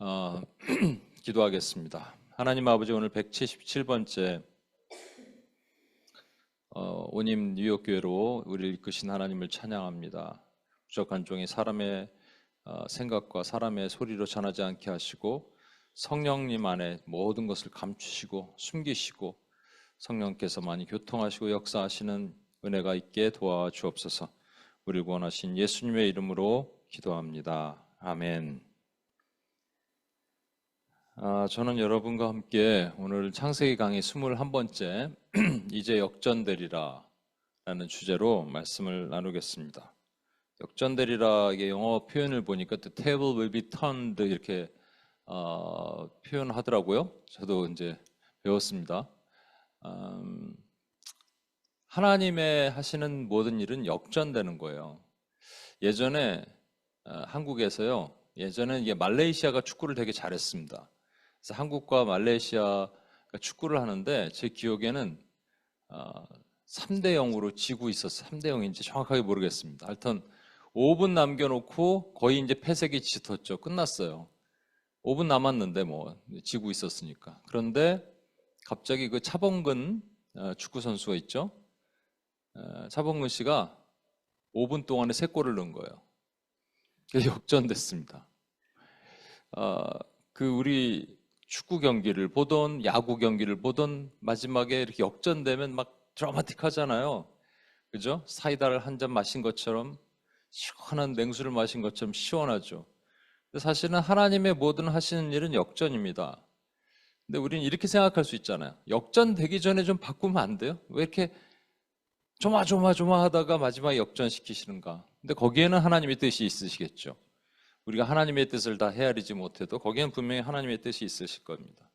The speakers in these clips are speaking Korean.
어, 기도하겠습니다. 하나님 아버지, 오늘 177번째 오님 뉴욕교회로 우리를 이끄신 하나님을 찬양합니다. 부족한 종이 사람의 생각과 사람의 소리로 전하지 않게 하시고 성령님 안에 모든 것을 감추시고 숨기시고 성령께서 많이 교통하시고 역사하시는 은혜가 있게 도와주옵소서. 우리를 구원하신 예수님의 이름으로 기도합니다. 아멘. 저는 여러분과 함께 오늘 창세기 강의 21번째 이제 역전되리라 라는 주제로 말씀을 나누겠습니다. 역전되리라, 이게 영어 표현을 보니까 The table will be turned 이렇게 표현하더라고요. 저도 이제 배웠습니다. 하나님의 하시는 모든 일은 역전되는 거예요. 예전에 한국에서요, 예전에 이게 말레이시아가 축구를 되게 잘했습니다. 그래서 한국과 말레이시아가 축구를 하는데 제 기억에는 3대 0으로 지고 있었어요. 3대 0인지 정확하게 모르겠습니다. 하여튼 5분 남겨놓고 거의 이제 패색이 짙었죠. 끝났어요. 5분 남았는데 뭐 지고 있었으니까. 그런데 갑자기 그 차범근 축구 선수가 있죠. 차범근 씨가 5분 동안에 3골을 넣은 거예요. 그래서 역전됐습니다. 우리 축구 경기를 보던 야구 경기를 보던 마지막에 이렇게 역전되면 막 드라마틱하잖아요. 그죠? 사이다를 한 잔 마신 것처럼 시원한 냉수를 마신 것처럼 시원하죠. 근데 사실은 하나님의 모든 하시는 일은 역전입니다. 근데 우리는 이렇게 생각할 수 있잖아요. 역전되기 전에 좀 바꾸면 안 돼요? 왜 이렇게 조마조마 하다가 마지막에 역전시키시는가? 근데 거기에는 하나님의 뜻이 있으시겠죠. 우리가 하나님의 뜻을 다 헤아리지 못해도 거기에는 분명히 하나님의 뜻이 있으실 겁니다.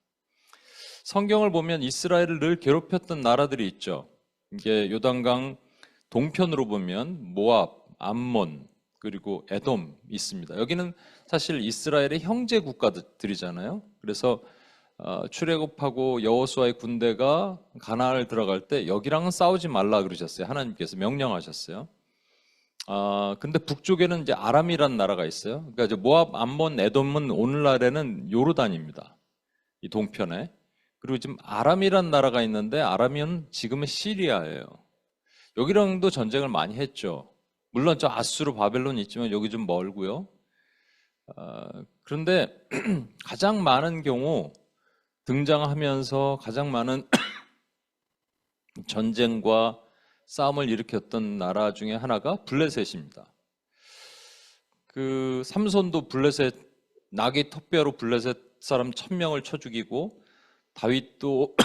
성경을 보면 이스라엘을 늘 괴롭혔던 나라들이 있죠. 이게 요단강 동편으로 보면 모압, 암몬, 그리고 에돔 있습니다. 여기는 사실 이스라엘의 형제 국가들이잖아요. 그래서 출애굽하고 여호수아의 군대가 가나안을 들어갈 때 여기랑은 싸우지 말라 그러셨어요. 하나님께서 명령하셨어요. 근데 북쪽에는 이제 아람이란 나라가 있어요. 그러니까 이제 모압, 암몬, 에돔은 오늘날에는 요르단입니다. 이 동편에. 그리고 지금 아람이란 나라가 있는데 아람은 지금의 시리아예요. 여기랑도 전쟁을 많이 했죠. 물론 저 아수르, 바벨론 있지만 여기 좀 멀고요. 그런데 가장 많은 경우 등장하면서 가장 많은 전쟁과 싸움을 일으켰던 나라 중에 하나가 블레셋입니다. 그 삼손도 블레셋, 나귀 턱뼈로 블레셋 사람 1000명을 쳐 죽이고 다윗도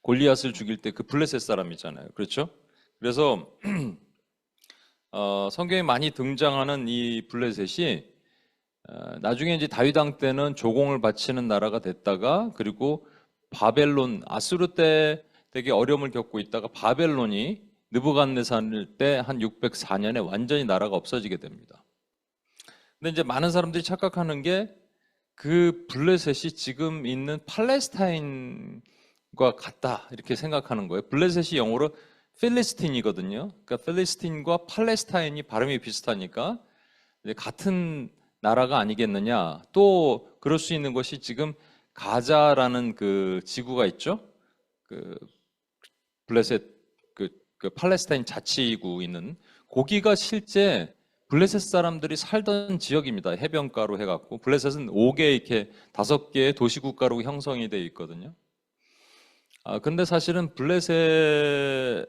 골리앗을 죽일 때 그 블레셋 사람이잖아요. 그렇죠? 그래서 성경에 많이 등장하는 이 블레셋이 나중에 이제 다윗 왕 때는 조공을 바치는 나라가 됐다가, 그리고 바벨론, 아수르 때 되게 어려움을 겪고 있다가 바벨론이 느부갓네살 때 한 604년에 완전히 나라가 없어지게 됩니다. 근데 이제 많은 사람들이 착각하는 게 그 블레셋이 지금 있는 팔레스타인과 같다 이렇게 생각하는 거예요. 블레셋이 영어로 필리스틴이거든요. 그러니까 필리스틴과 팔레스타인이 발음이 비슷하니까 같은 나라가 아니겠느냐. 또 그럴 수 있는 것이 지금 가자라는 그 지구가 있죠. 그 블레셋 그 팔레스타인 자치구 있는 거기가 실제 블레셋 사람들이 살던 지역입니다. 해변가로 해갖고 블레셋은 5개 이렇게 5개의 도시국가로 형성이 되어 있거든요. 근데 사실은 블레셋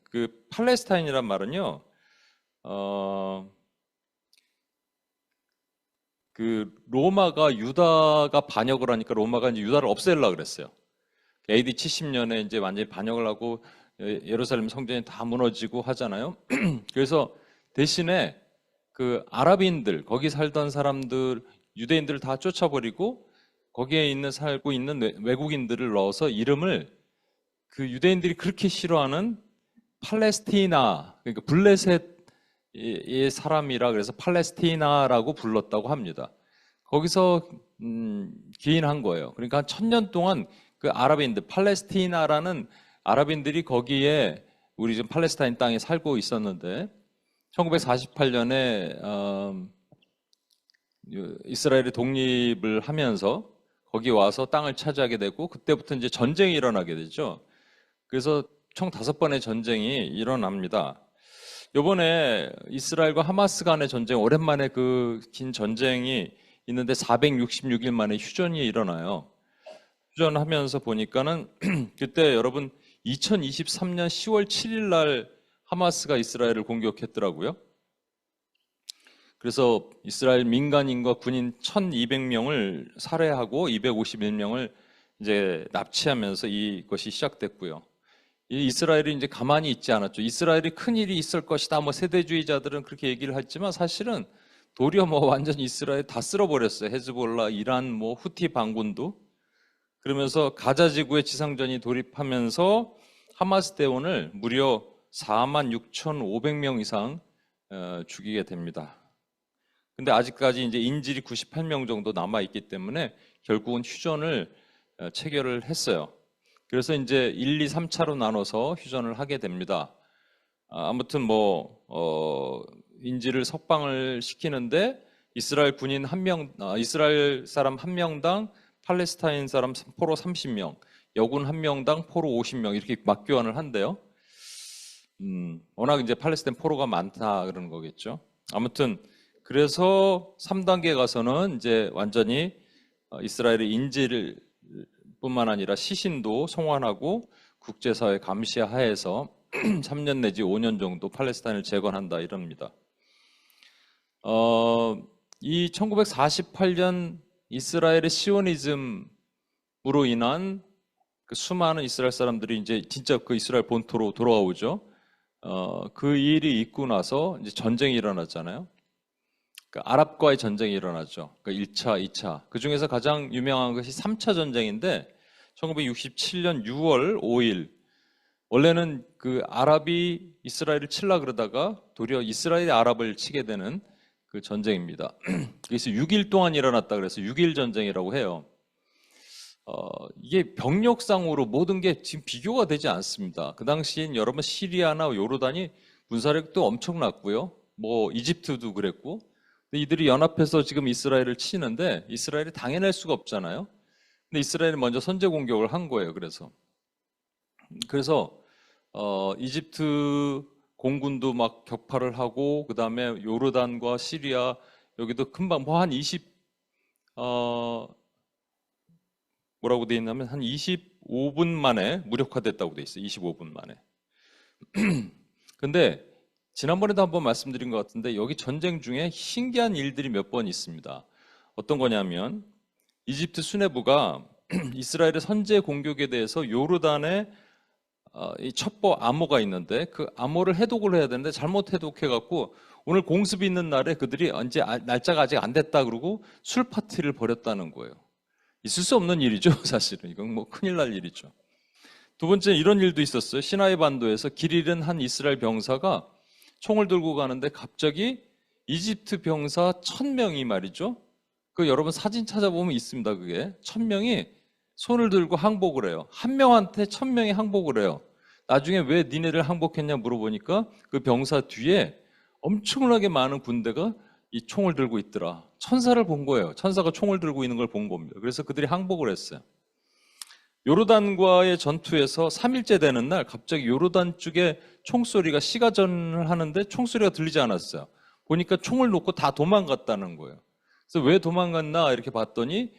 그 팔레스타인이란 말은요, 그 로마가 유다가 반역을 하니까 로마가 이제 유다를 없애려고 그랬어요. AD 70년에 이제 완전히 반역을 하고 예루살렘 성전이 다 무너지고 하잖아요. 그래서 대신에 그 아랍인들, 거기 살던 사람들, 유대인들을 다 쫓아버리고 거기에 살고 있는 외국인들을 넣어서 이름을 그 유대인들이 그렇게 싫어하는 팔레스티나, 그러니까 블레셋의 사람이라 그래서 팔레스티나라고 불렀다고 합니다. 거기서 기인한 거예요. 그러니까 한 1000년 동안 그 아랍인들, 팔레스티나라는 아랍인들이 거기에 우리 지금 팔레스타인 땅에 살고 있었는데 1948년에 이스라엘이 독립을 하면서 거기 와서 땅을 차지하게 되고 그때부터 이제 전쟁이 일어나게 되죠. 그래서 총 5번의 전쟁이 일어납니다. 이번에 이스라엘과 하마스 간의 전쟁, 오랜만에 그 긴 전쟁이 있는데 466일 만에 휴전이 일어나요. 휴전하면서 보니까는 그때 여러분 2023년 10월 7일 날 하마스가 이스라엘을 공격했더라고요. 그래서 이스라엘 민간인과 군인 1,200명을 살해하고 251명을 이제 납치하면서 이것이 시작됐고요. 이 이스라엘이 이제 가만히 있지 않았죠. 이스라엘이 큰 일이 있을 것이다. 뭐 세대주의자들은 그렇게 얘기를 했지만 사실은 도리어 뭐 완전 이스라엘 다 쓸어버렸어요. 헤즈볼라, 이란, 뭐 후티 반군도. 그러면서 가자 지구에 지상전이 돌입하면서 하마스 대원을 무려 46,500명 이상 죽이게 됩니다. 근데 아직까지 이제 인질이 98명 정도 남아 있기 때문에 결국은 휴전을 체결을 했어요. 그래서 이제 1, 2, 3차로 나눠서 휴전을 하게 됩니다. 아무튼 뭐 인질을 석방을 시키는데 이스라엘 군인 이스라엘 사람 1명당 팔레스타인 사람 포로 30명, 여군 1명당 포로 50명 이렇게 맞교환을 한대요. 워낙 이제 팔레스타인 포로가 많다 그러는 거겠죠. 아무튼 그래서 3단계 가서는 이제 완전히 이스라엘의 인질 뿐만 아니라 시신도 송환하고 국제사회 감시 하에서 3년 내지 5년 정도 팔레스타인을 재건한다 이럽니다. 이 1948년 이스라엘의 시오니즘으로 인한 그 수많은 이스라엘 사람들이 이제 진짜 그 이스라엘 본토로 돌아오죠. 그 일이 있고 나서 이제 전쟁이 일어났잖아요. 아랍과의 전쟁이 일어났죠. 1차, 2차. 그 중에서 가장 유명한 것이 3차 전쟁인데 1967년 6월 5일 원래는 그 아랍이 이스라엘을 치려 그러다가 도리어 이스라엘이 아랍을 치게 되는 그 전쟁입니다. 그래서 6일 동안 일어났다 그래서 6일 전쟁이라고 해요. 이게 병력상으로 모든 게 지금 비교가 되지 않습니다. 그 당시엔 여러분 시리아나 요르단이 군사력도 엄청났고요. 뭐 이집트도 그랬고 이들이 연합해서 지금 이스라엘을 치는데 이스라엘이 당해낼 수가 없잖아요. 근데 이스라엘이 먼저 선제 공격을 한 거예요. 그래서 이집트 공군도 막 격파를 하고 그 다음에 요르단과 시리아 여기도 금방 뭐 한 25분 만에 무력화됐다고 돼 있어요. 25분 만에. 근데 지난번에도 한번 말씀드린 것 같은데 여기 전쟁 중에 신기한 일들이 몇 번 있습니다. 어떤 거냐면 이집트 수뇌부가 이스라엘의 선제 공격에 대해서 요르단에 이 첩보 암호가 있는데 그 암호를 해독을 해야 되는데 잘못 해독해갖고 오늘 공습이 있는 날에 그들이 언제 날짜가 아직 안 됐다 그러고 술 파티를 벌였다는 거예요. 있을 수 없는 일이죠, 사실은. 이건 뭐 큰일 날 일이죠. 두 번째 이런 일도 있었어요. 시나이 반도에서 길 잃은 한 이스라엘 병사가 총을 들고 가는데 갑자기 이집트 병사 1,000명이 말이죠. 그 여러분 사진 찾아보면 있습니다. 그게 1,000명이 손을 들고 항복을 해요. 한 명한테 1,000명이 항복을 해요. 나중에 왜 니네를 항복했냐 물어보니까 그 병사 뒤에 엄청나게 많은 군대가 이 총을 들고 있더라. 천사를 본 거예요. 천사가 총을 들고 있는 걸 본 겁니다. 그래서 그들이 항복을 했어요. 요르단과의 전투에서 3일째 되는 날 갑자기 요르단 쪽에 총소리가 시가전을 하는데 총소리가 들리지 않았어요. 보니까 총을 놓고 다 도망갔다는 거예요. 그래서 왜 도망갔나 이렇게 봤더니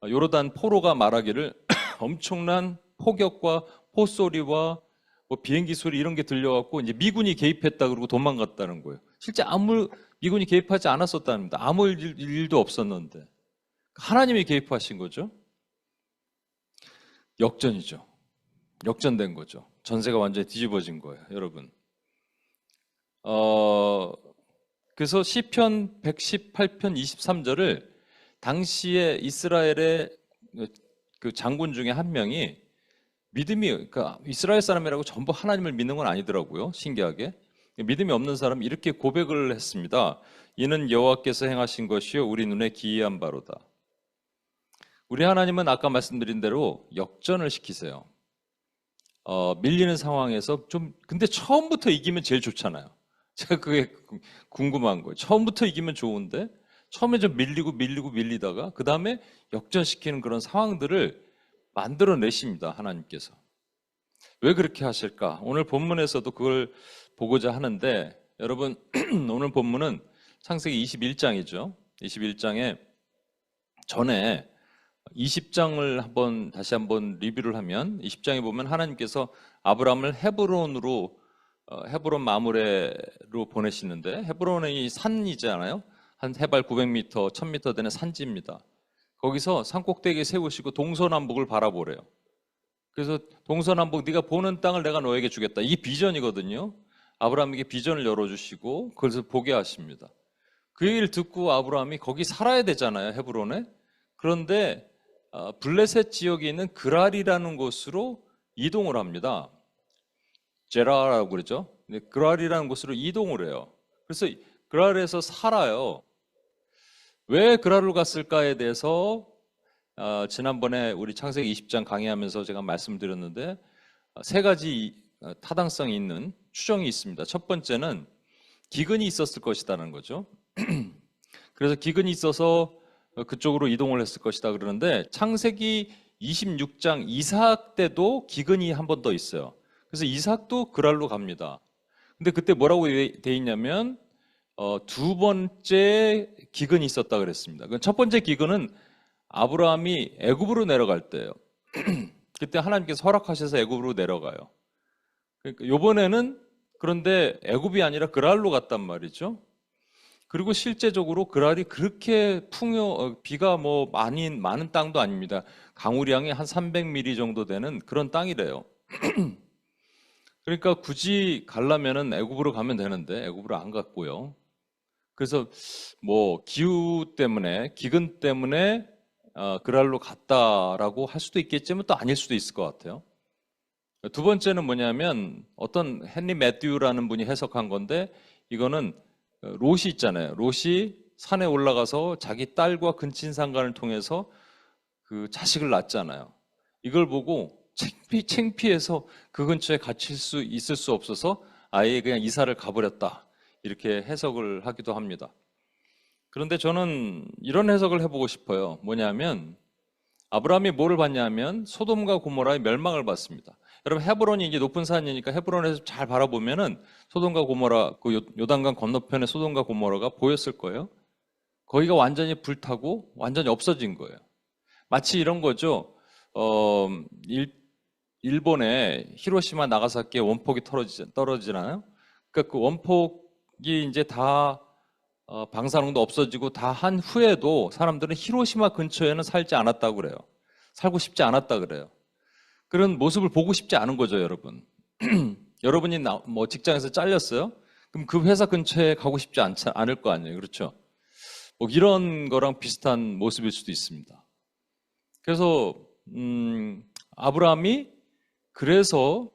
요르단 포로가 말하기를 엄청난 포격과 포소리와 뭐 비행기 소리 이런 게 들려갖고 이제 미군이 개입했다 그러고 도망갔다는 거예요. 실제 미군이 개입하지 않았었답니다. 아무 일도 없었는데 하나님이 개입하신 거죠. 역전이죠. 역전된 거죠. 전세가 완전히 뒤집어진 거예요, 여러분. 그래서 시편 118편 23절을 당시에 이스라엘의 그 장군 중에 한 명이 그러니까 이스라엘 사람이라고 전부 하나님을 믿는 건 아니더라고요. 신기하게. 믿음이 없는 사람이 이렇게 고백을 했습니다. 이는 여호와께서 행하신 것이요 우리 눈에 기이한 바로다. 우리 하나님은 아까 말씀드린 대로 역전을 시키세요. 밀리는 상황에서 근데 처음부터 이기면 제일 좋잖아요. 제가 그게 궁금한 거예요. 처음부터 이기면 좋은데 처음에 좀 밀리다가 그 다음에 역전시키는 그런 상황들을 만들어내십니다. 하나님께서. 왜 그렇게 하실까? 오늘 본문에서도 그걸 보고자 하는데, 여러분 오늘 본문은 창세기 21장이죠. 21장에 전에 20장을 다시 한번 리뷰를 하면 20장에 보면 하나님께서 아브라함을 헤브론 마므레로 보내시는데, 헤브론이 산이잖아요. 한 해발 900m, 1000m 되는 산지입니다. 거기서 산꼭대기에 세우시고 동서남북을 바라보래요. 그래서 동서남북 네가 보는 땅을 내가 너에게 주겠다. 이게 비전이거든요. 아브라함에게 비전을 열어주시고 그것을 보게 하십니다. 그 얘기를 듣고 아브라함이 거기 살아야 되잖아요. 헤브론에. 그런데 블레셋 지역에 있는 그랄이라는 곳으로 이동을 합니다. 제라라고 그러죠. 그랄이라는 곳으로 이동을 해요. 그래서 그랄에서 살아요. 왜 그랄로 갔을까에 대해서 지난번에 우리 창세기 20장 강의하면서 제가 말씀드렸는데, 세 가지 타당성이 있는 추정이 있습니다. 첫 번째는 기근이 있었을 것이라는 거죠. 그래서 기근이 있어서 그쪽으로 이동을 했을 것이다 그러는데, 창세기 26장 이삭 때도 기근이 한 번 더 있어요. 그래서 이삭도 그랄로 갑니다. 근데 그때 뭐라고 돼 있냐면 두 번째 기근이 있었다 그랬습니다. 첫 번째 기근은 아브라함이 애굽으로 내려갈 때예요. 그때 하나님께서 허락하셔서 애굽으로 내려가요. 그러니까 이번에는 그런데 애굽이 아니라 그랄로 갔단 말이죠. 그리고 실제적으로 그랄이 그렇게 비가 뭐 많은 땅도 아닙니다. 강우량이 한 300mm 정도 되는 그런 땅이래요. 그러니까 굳이 가려면은 애굽으로 가면 되는데 애굽으로 안 갔고요. 그래서 뭐 기후 때문에, 기근 때문에 그랄로 갔다라고 할 수도 있겠지만 또 아닐 수도 있을 것 같아요. 두 번째는 뭐냐면 어떤 헨리 매튜라는 분이 해석한 건데, 이거는 롯이 있잖아요. 롯이 산에 올라가서 자기 딸과 근친상간을 통해서 그 자식을 낳잖아요. 이걸 보고 창피해서 그 근처에 있을 수 없어서 아예 그냥 이사를 가버렸다, 이렇게 해석을 하기도 합니다. 그런데 저는 이런 해석을 해보고 싶어요. 뭐냐면 아브라함이 뭐를 봤냐면 소돔과 고모라의 멸망을 봤습니다. 여러분 헤브론이 이제 높은 산이니까 헤브론에서 잘 바라보면은 소돔과 고모라, 그 요단강 건너편에 소돔과 고모라가 보였을 거예요. 거기가 완전히 불타고 완전히 없어진 거예요. 마치 이런 거죠. 일본의 히로시마 나가사키에 원폭이 떨어지잖아요. 그러니까 그 원폭이 이제 다 방사능도 없어지고 다 한 후에도 사람들은 히로시마 근처에는 살지 않았다고 그래요. 살고 싶지 않았다 그래요. 그런 모습을 보고 싶지 않은 거죠, 여러분. 여러분이 뭐 직장에서 잘렸어요? 그럼 그 회사 근처에 가고 싶지 않을 거 아니에요, 그렇죠? 뭐 이런 거랑 비슷한 모습일 수도 있습니다. 그래서 아브라함이 그래서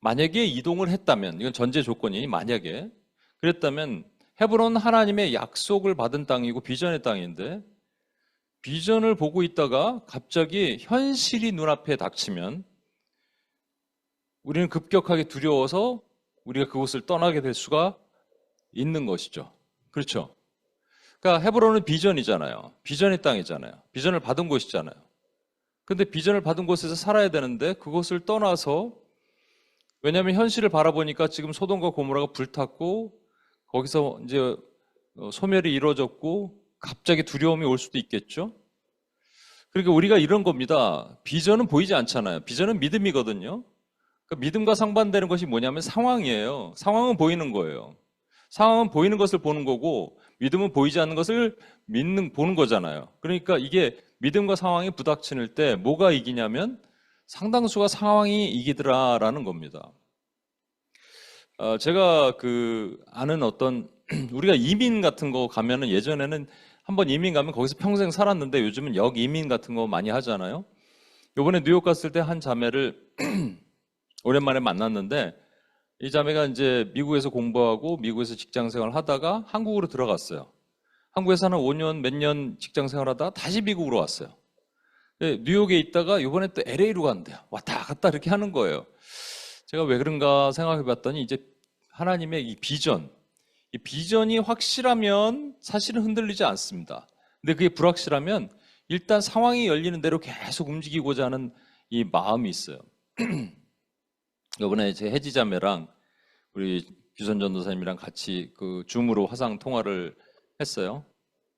만약에 이동을 했다면, 이건 전제 조건이 만약에 그랬다면, 헤브론 하나님의 약속을 받은 땅이고 비전의 땅인데, 비전을 보고 있다가 갑자기 현실이 눈앞에 닥치면 우리는 급격하게 두려워서 우리가 그곳을 떠나게 될 수가 있는 것이죠. 그렇죠? 그러니까 헤브론은 비전이잖아요. 비전의 땅이잖아요. 비전을 받은 곳이잖아요. 근데 비전을 받은 곳에서 살아야 되는데 그곳을 떠나서, 왜냐하면 현실을 바라보니까 지금 소돔과 고모라가 불탔고 거기서 이제 소멸이 이루어졌고 갑자기 두려움이 올 수도 있겠죠. 그러니까 우리가 이런 겁니다. 비전은 보이지 않잖아요. 비전은 믿음이거든요. 그러니까 믿음과 상반되는 것이 뭐냐면 상황이에요. 상황은 보이는 거예요. 상황은 보이는 것을 보는 거고 믿음은 보이지 않는 것을 보는 거잖아요. 그러니까 이게 믿음과 상황이 부닥칠 때 뭐가 이기냐면 상당수가 상황이 이기더라라는 겁니다. 제가 아는 어떤 우리가 이민 같은 거 가면은, 예전에는 한번 이민 가면 거기서 평생 살았는데 요즘은 역이민 같은 거 많이 하잖아요. 요번에 뉴욕 갔을 때 한 자매를 오랜만에 만났는데, 이 자매가 이제 미국에서 공부하고 미국에서 직장 생활을 하다가 한국으로 들어갔어요. 한국에서 한 5년 몇 년 직장 생활하다가 다시 미국으로 왔어요. 뉴욕에 있다가 요번에 또 LA로 간대요. 왔다 갔다 이렇게 하는 거예요. 제가 왜 그런가 생각해 봤더니 이제 하나님의 이 비전, 이 비전이 확실하면 사실은 흔들리지 않습니다. 근데 그게 불확실하면 일단 상황이 열리는 대로 계속 움직이고자 하는 이 마음이 있어요. 이번에 제 혜지자매랑 우리 규선 전도사님이랑 같이 그 줌으로 화상 통화를 했어요.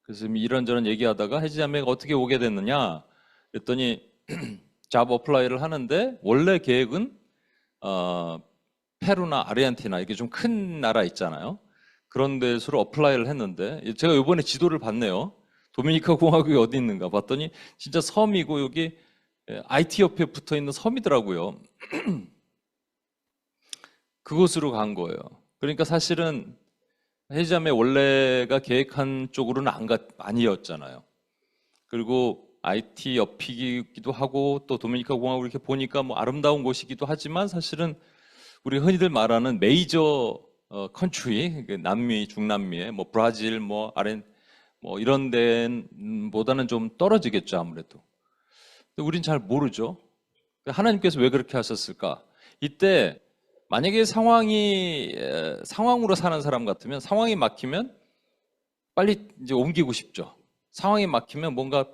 그래서 이런저런 얘기하다가 혜지자매가 어떻게 오게 됐느냐 그랬더니 잡 어플라이를 하는데 원래 계획은 페루나 아르헨티나 이게 좀 큰 나라 있잖아요. 그런 데서로 어플라이를 했는데 제가 이번에 지도를 봤네요. 도미니카 공화국이 어디 있는가 봤더니 진짜 섬이고 여기 IT 옆에 붙어 있는 섬이더라고요. 그곳으로 간 거예요. 그러니까 사실은 혜지자매 원래가 계획한 쪽으로는 아니었잖아요. 그리고 IT 옆이기도 하고 또 도미니카 공화국 이렇게 보니까 뭐 아름다운 곳이기도 하지만 사실은 우리 흔히들 말하는 메이저 컨트리, 남미, 중남미에 뭐 브라질, 뭐 이런 데보다는 좀 떨어지겠죠 아무래도. 근데 우린 잘 모르죠. 하나님께서 왜 그렇게 하셨을까? 이때 만약에 상황으로 사는 사람 같으면 상황이 막히면 빨리 이제 옮기고 싶죠. 상황이 막히면 뭔가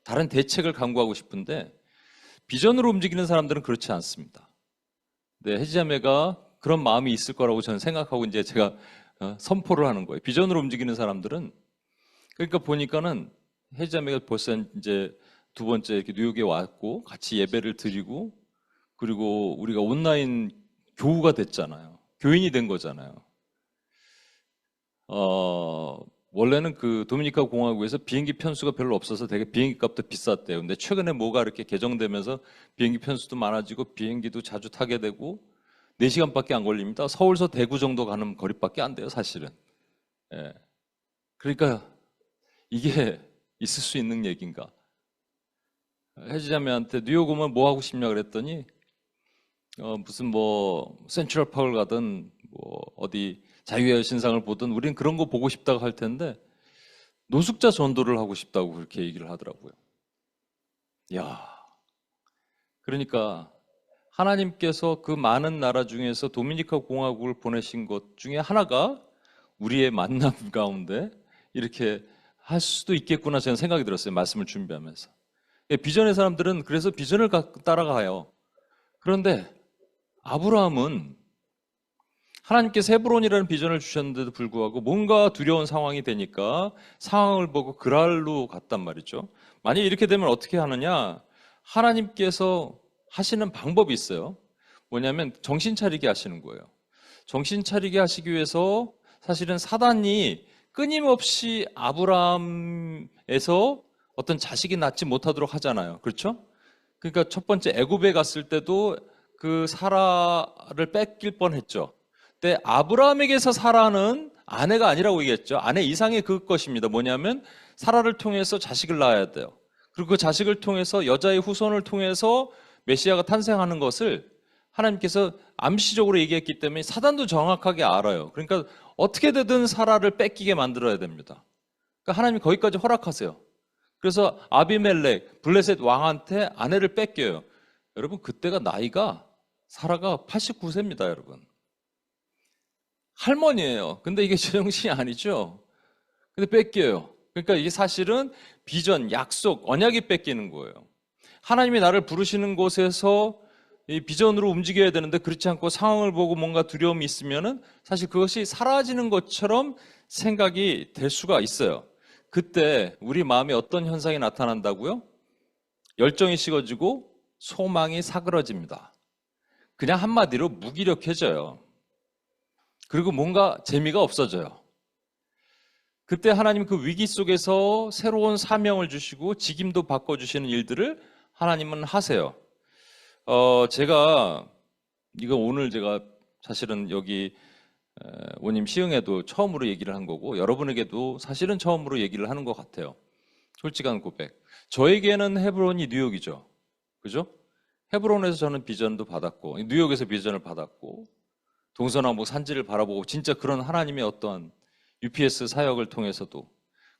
다른 대책을 강구하고 싶은데 비전으로 움직이는 사람들은 그렇지 않습니다. 네, 혜지자매가 그런 마음이 있을 거라고 저는 생각하고 이제 제가 선포를 하는 거예요. 비전으로 움직이는 사람들은 그러니까 보니까는 혜지자매가 벌써 이제 두 번째 이렇게 뉴욕에 왔고 같이 예배를 드리고 그리고 우리가 온라인 교우가 됐잖아요. 교인이 된 거잖아요. 원래는 그 도미니카 공화국에서 비행기 편수가 별로 없어서 되게 비행기 값도 비쌌대요. 근데 최근에 뭐가 이렇게 개정되면서 비행기 편수도 많아지고 비행기도 자주 타게 되고 4시간밖에 안 걸립니다. 서울서 대구 정도 가는 거리밖에 안 돼요, 사실은. 예. 그러니까 이게 있을 수 있는 얘기인가? 혜지자매한테 뉴욕 오면 뭐 하고 싶냐 그랬더니 무슨 뭐 센트럴 파크를 가든 뭐 어디 자유의 여신상을 보든 우린 그런 거 보고 싶다고 할 텐데 노숙자 전도를 하고 싶다고 그렇게 얘기를 하더라고요. 야, 그러니까 하나님께서 그 많은 나라 중에서 도미니카 공화국을 보내신 것 중에 하나가 우리의 만남 가운데 이렇게 할 수도 있겠구나 저는 생각이 들었어요. 말씀을 준비하면서. 비전의 사람들은 그래서 비전을 따라가요. 그런데 아브라함은 하나님께서 헤브론이라는 비전을 주셨는데도 불구하고 뭔가 두려운 상황이 되니까 상황을 보고 그랄로 갔단 말이죠. 만약에 이렇게 되면 어떻게 하느냐? 하나님께서 하시는 방법이 있어요. 뭐냐면 정신 차리게 하시는 거예요. 정신 차리게 하시기 위해서 사실은 사단이 끊임없이 아브라함에서 어떤 자식이 낳지 못하도록 하잖아요. 그렇죠? 그러니까 첫 번째 애굽에 갔을 때도 그 사라를 뺏길 뻔했죠. 근데 아브라함에게서 사라는 아내가 아니라고 얘기했죠. 아내 이상의 그 것입니다. 뭐냐면 사라를 통해서 자식을 낳아야 돼요. 그리고 그 자식을 통해서 여자의 후손을 통해서 메시아가 탄생하는 것을 하나님께서 암시적으로 얘기했기 때문에 사단도 정확하게 알아요. 그러니까 어떻게 되든 사라를 뺏기게 만들어야 됩니다. 그러니까 하나님이 거기까지 허락하세요. 그래서 아비멜렉, 블레셋 왕한테 아내를 뺏겨요. 여러분 그때가 나이가 사라가 89세입니다, 여러분. 할머니예요. 근데 이게 제정신이 아니죠. 근데 뺏겨요. 그러니까 이게 사실은 비전, 약속, 언약이 뺏기는 거예요. 하나님이 나를 부르시는 곳에서 이 비전으로 움직여야 되는데 그렇지 않고 상황을 보고 뭔가 두려움이 있으면은 사실 그것이 사라지는 것처럼 생각이 될 수가 있어요. 그때 우리 마음에 어떤 현상이 나타난다고요? 열정이 식어지고 소망이 사그러집니다. 그냥 한마디로 무기력해져요. 그리고 뭔가 재미가 없어져요. 그때 하나님 그 위기 속에서 새로운 사명을 주시고 직임도 바꿔주시는 일들을 하나님은 하세요. 이거 오늘 제가 사실은 여기 원님 시흥에도 처음으로 얘기를 한 거고 여러분에게도 사실은 처음으로 얘기를 하는 것 같아요. 솔직한 고백. 저에게는 헤브론이 뉴욕이죠. 그죠? 헤브론에서 저는 비전도 받았고 뉴욕에서 비전을 받았고 동서남북 산지를 바라보고 진짜 그런 하나님의 어떠한 UPS 사역을 통해서도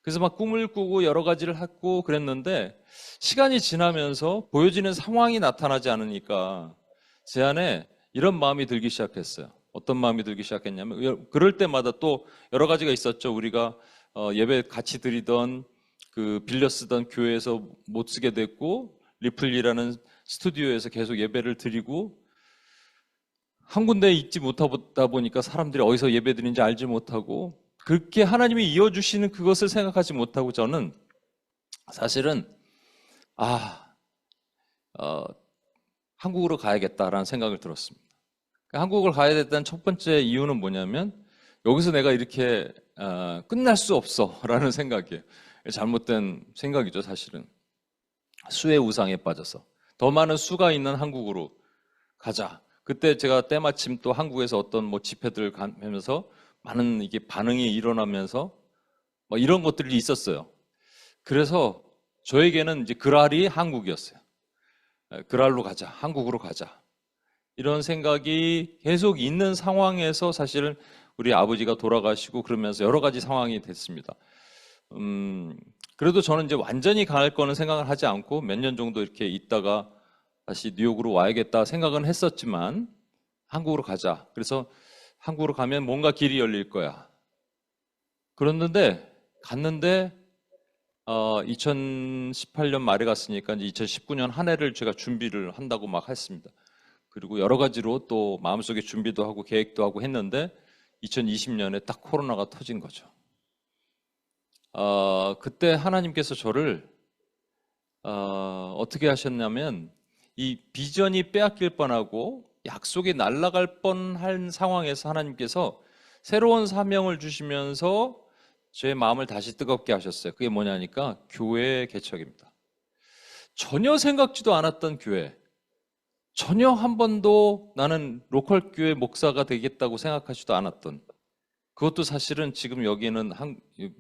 그래서 막 꿈을 꾸고 여러 가지를 했고 그랬는데 시간이 지나면서 보여지는 상황이 나타나지 않으니까 제 안에 이런 마음이 들기 시작했어요. 어떤 마음이 들기 시작했냐면 그럴 때마다 또 여러 가지가 있었죠. 우리가 예배 같이 드리던 그 빌려 쓰던 교회에서 못 쓰게 됐고 리플리라는 스튜디오에서 계속 예배를 드리고 한 군데에 있지 못하다 보니까 사람들이 어디서 예배 드리는지 알지 못하고 그렇게 하나님이 이어주시는 그것을 생각하지 못하고 저는 사실은 한국으로 가야겠다라는 생각을 들었습니다. 한국을 가야 됐다는 첫 번째 이유는 뭐냐면 여기서 내가 이렇게 끝날 수 없어라는 생각이에요. 잘못된 생각이죠, 사실은. 수의 우상에 빠져서 더 많은 수가 있는 한국으로 가자. 그때 제가 때마침 또 한국에서 어떤 집회들 가면서 많은 이게 반응이 일어나면서 이런 것들이 있었어요. 그래서 저에게는 이제 그랄이 한국이었어요. 그랄로 가자, 한국으로 가자. 이런 생각이 계속 있는 상황에서 사실은 우리 아버지가 돌아가시고 그러면서 여러 가지 상황이 됐습니다. 그래도 저는 이제 완전히 갈 거는 생각을 하지 않고 몇 년 정도 이렇게 있다가 다시 뉴욕으로 와야겠다 생각은 했었지만 한국으로 가자. 그래서 한국으로 가면 뭔가 길이 열릴 거야. 그랬는데 갔는데 2018년 말에 갔으니까 이제 2019년 한 해를 제가 준비를 한다고 막 했습니다. 그리고 여러 가지로 또 마음속에 준비도 하고 계획도 하고 했는데 2020년에 딱 코로나가 터진 거죠. 그때 하나님께서 저를 어떻게 하셨냐면 이 비전이 빼앗길 뻔하고 약속이 날아갈 뻔한 상황에서 하나님께서 새로운 사명을 주시면서 제 마음을 다시 뜨겁게 하셨어요. 그게 뭐냐니까 교회 개척입니다. 전혀 생각지도 않았던 교회, 전혀 한 번도 나는 로컬 교회 목사가 되겠다고 생각하지도 않았던, 그것도 사실은 지금 여기는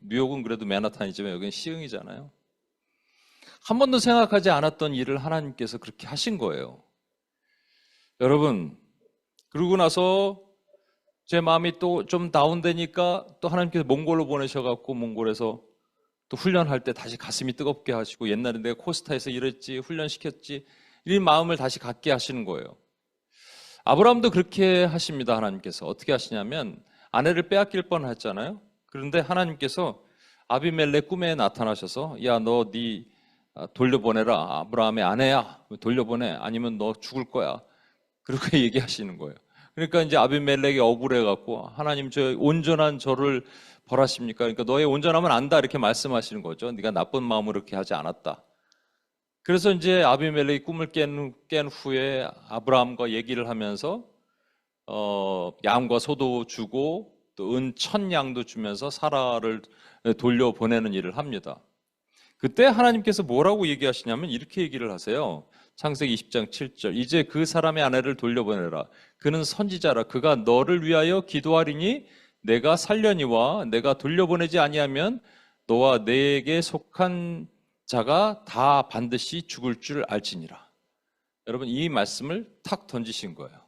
뉴욕은 그래도 맨하탄이지만 여기는 시흥이잖아요. 한 번도 생각하지 않았던 일을 하나님께서 그렇게 하신 거예요. 여러분, 그러고 나서 제 마음이 또 좀 다운되니까 또 하나님께서 몽골로 보내셔갖고 몽골에서 또 훈련할 때 다시 가슴이 뜨겁게 하시고 옛날에 내가 코스타에서 일했지, 훈련시켰지, 이 마음을 다시 갖게 하시는 거예요. 아브라함도 그렇게 하십니다. 하나님께서 어떻게 하시냐면 아내를 빼앗길 뻔했잖아요. 그런데 하나님께서 아비멜렉 꿈에 나타나셔서 야, 너 네 돌려보내라. 아브라함의 아내야. 돌려보내. 아니면 너 죽을 거야. 그렇게 얘기하시는 거예요. 그러니까 이제 아비멜렉이 억울해갖고 하나님 저 온전한 저를 벌하십니까? 그러니까 너의 온전함은 안다 이렇게 말씀하시는 거죠. 네가 나쁜 마음으로 이렇게 하지 않았다. 그래서 이제 아비멜렉이 꿈을 깬 후에 아브라함과 얘기를 하면서 양과 소도 주고 또 은 1000양도 주면서 사라를 돌려보내는 일을 합니다. 그때 하나님께서 뭐라고 얘기하시냐면 이렇게 얘기를 하세요. 창세기 20장 7절 이제 그 사람의 아내를 돌려보내라. 그는 선지자라. 그가 너를 위하여 기도하리니 내가 살려니와 내가 돌려보내지 아니하면 너와 내게 속한 자가 다 반드시 죽을 줄 알지니라. 여러분 이 말씀을 탁 던지신 거예요.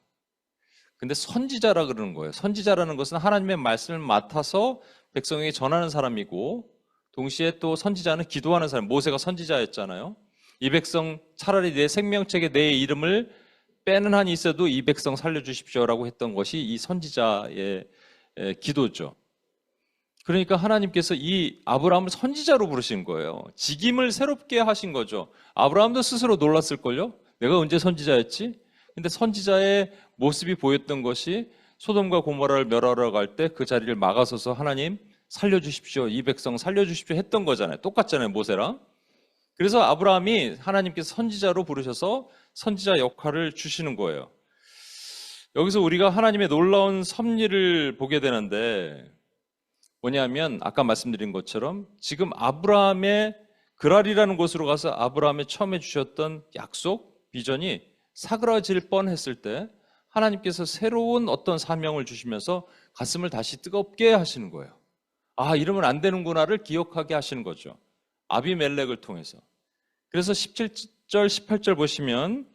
근데 선지자라 그러는 거예요. 선지자라는 것은 하나님의 말씀을 맡아서 백성에게 전하는 사람이고 동시에 또 선지자는 기도하는 사람. 모세가 선지자였잖아요. 이 백성 차라리 내 생명책에 내 이름을 빼는 한이 있어도 이 백성 살려주십시오라고 했던 것이 이 선지자의 기도죠. 그러니까 하나님께서 이 아브라함을 선지자로 부르신 거예요. 직임을 새롭게 하신 거죠. 아브라함도 스스로 놀랐을걸요? 내가 언제 선지자였지? 근데 선지자의 모습이 보였던 것이 소돔과 고모라를 멸하러 갈 때 그 자리를 막아서서 하나님 살려주십시오. 이 백성 살려주십시오 했던 거잖아요. 똑같잖아요. 모세랑. 그래서 아브라함이 하나님께서 선지자로 부르셔서 선지자 역할을 주시는 거예요. 여기서 우리가 하나님의 놀라운 섭리를 보게 되는데 뭐냐면 아까 말씀드린 것처럼 지금 아브라함의 그랄이라는 곳으로 가서 아브라함의 처음에 주셨던 약속, 비전이 사그라질 뻔했을 때 하나님께서 새로운 어떤 사명을 주시면서 가슴을 다시 뜨겁게 하시는 거예요. 아, 이러면 안 되는구나를 기억하게 하시는 거죠. 아비멜렉을 통해서. 그래서 17절, 18절 보시면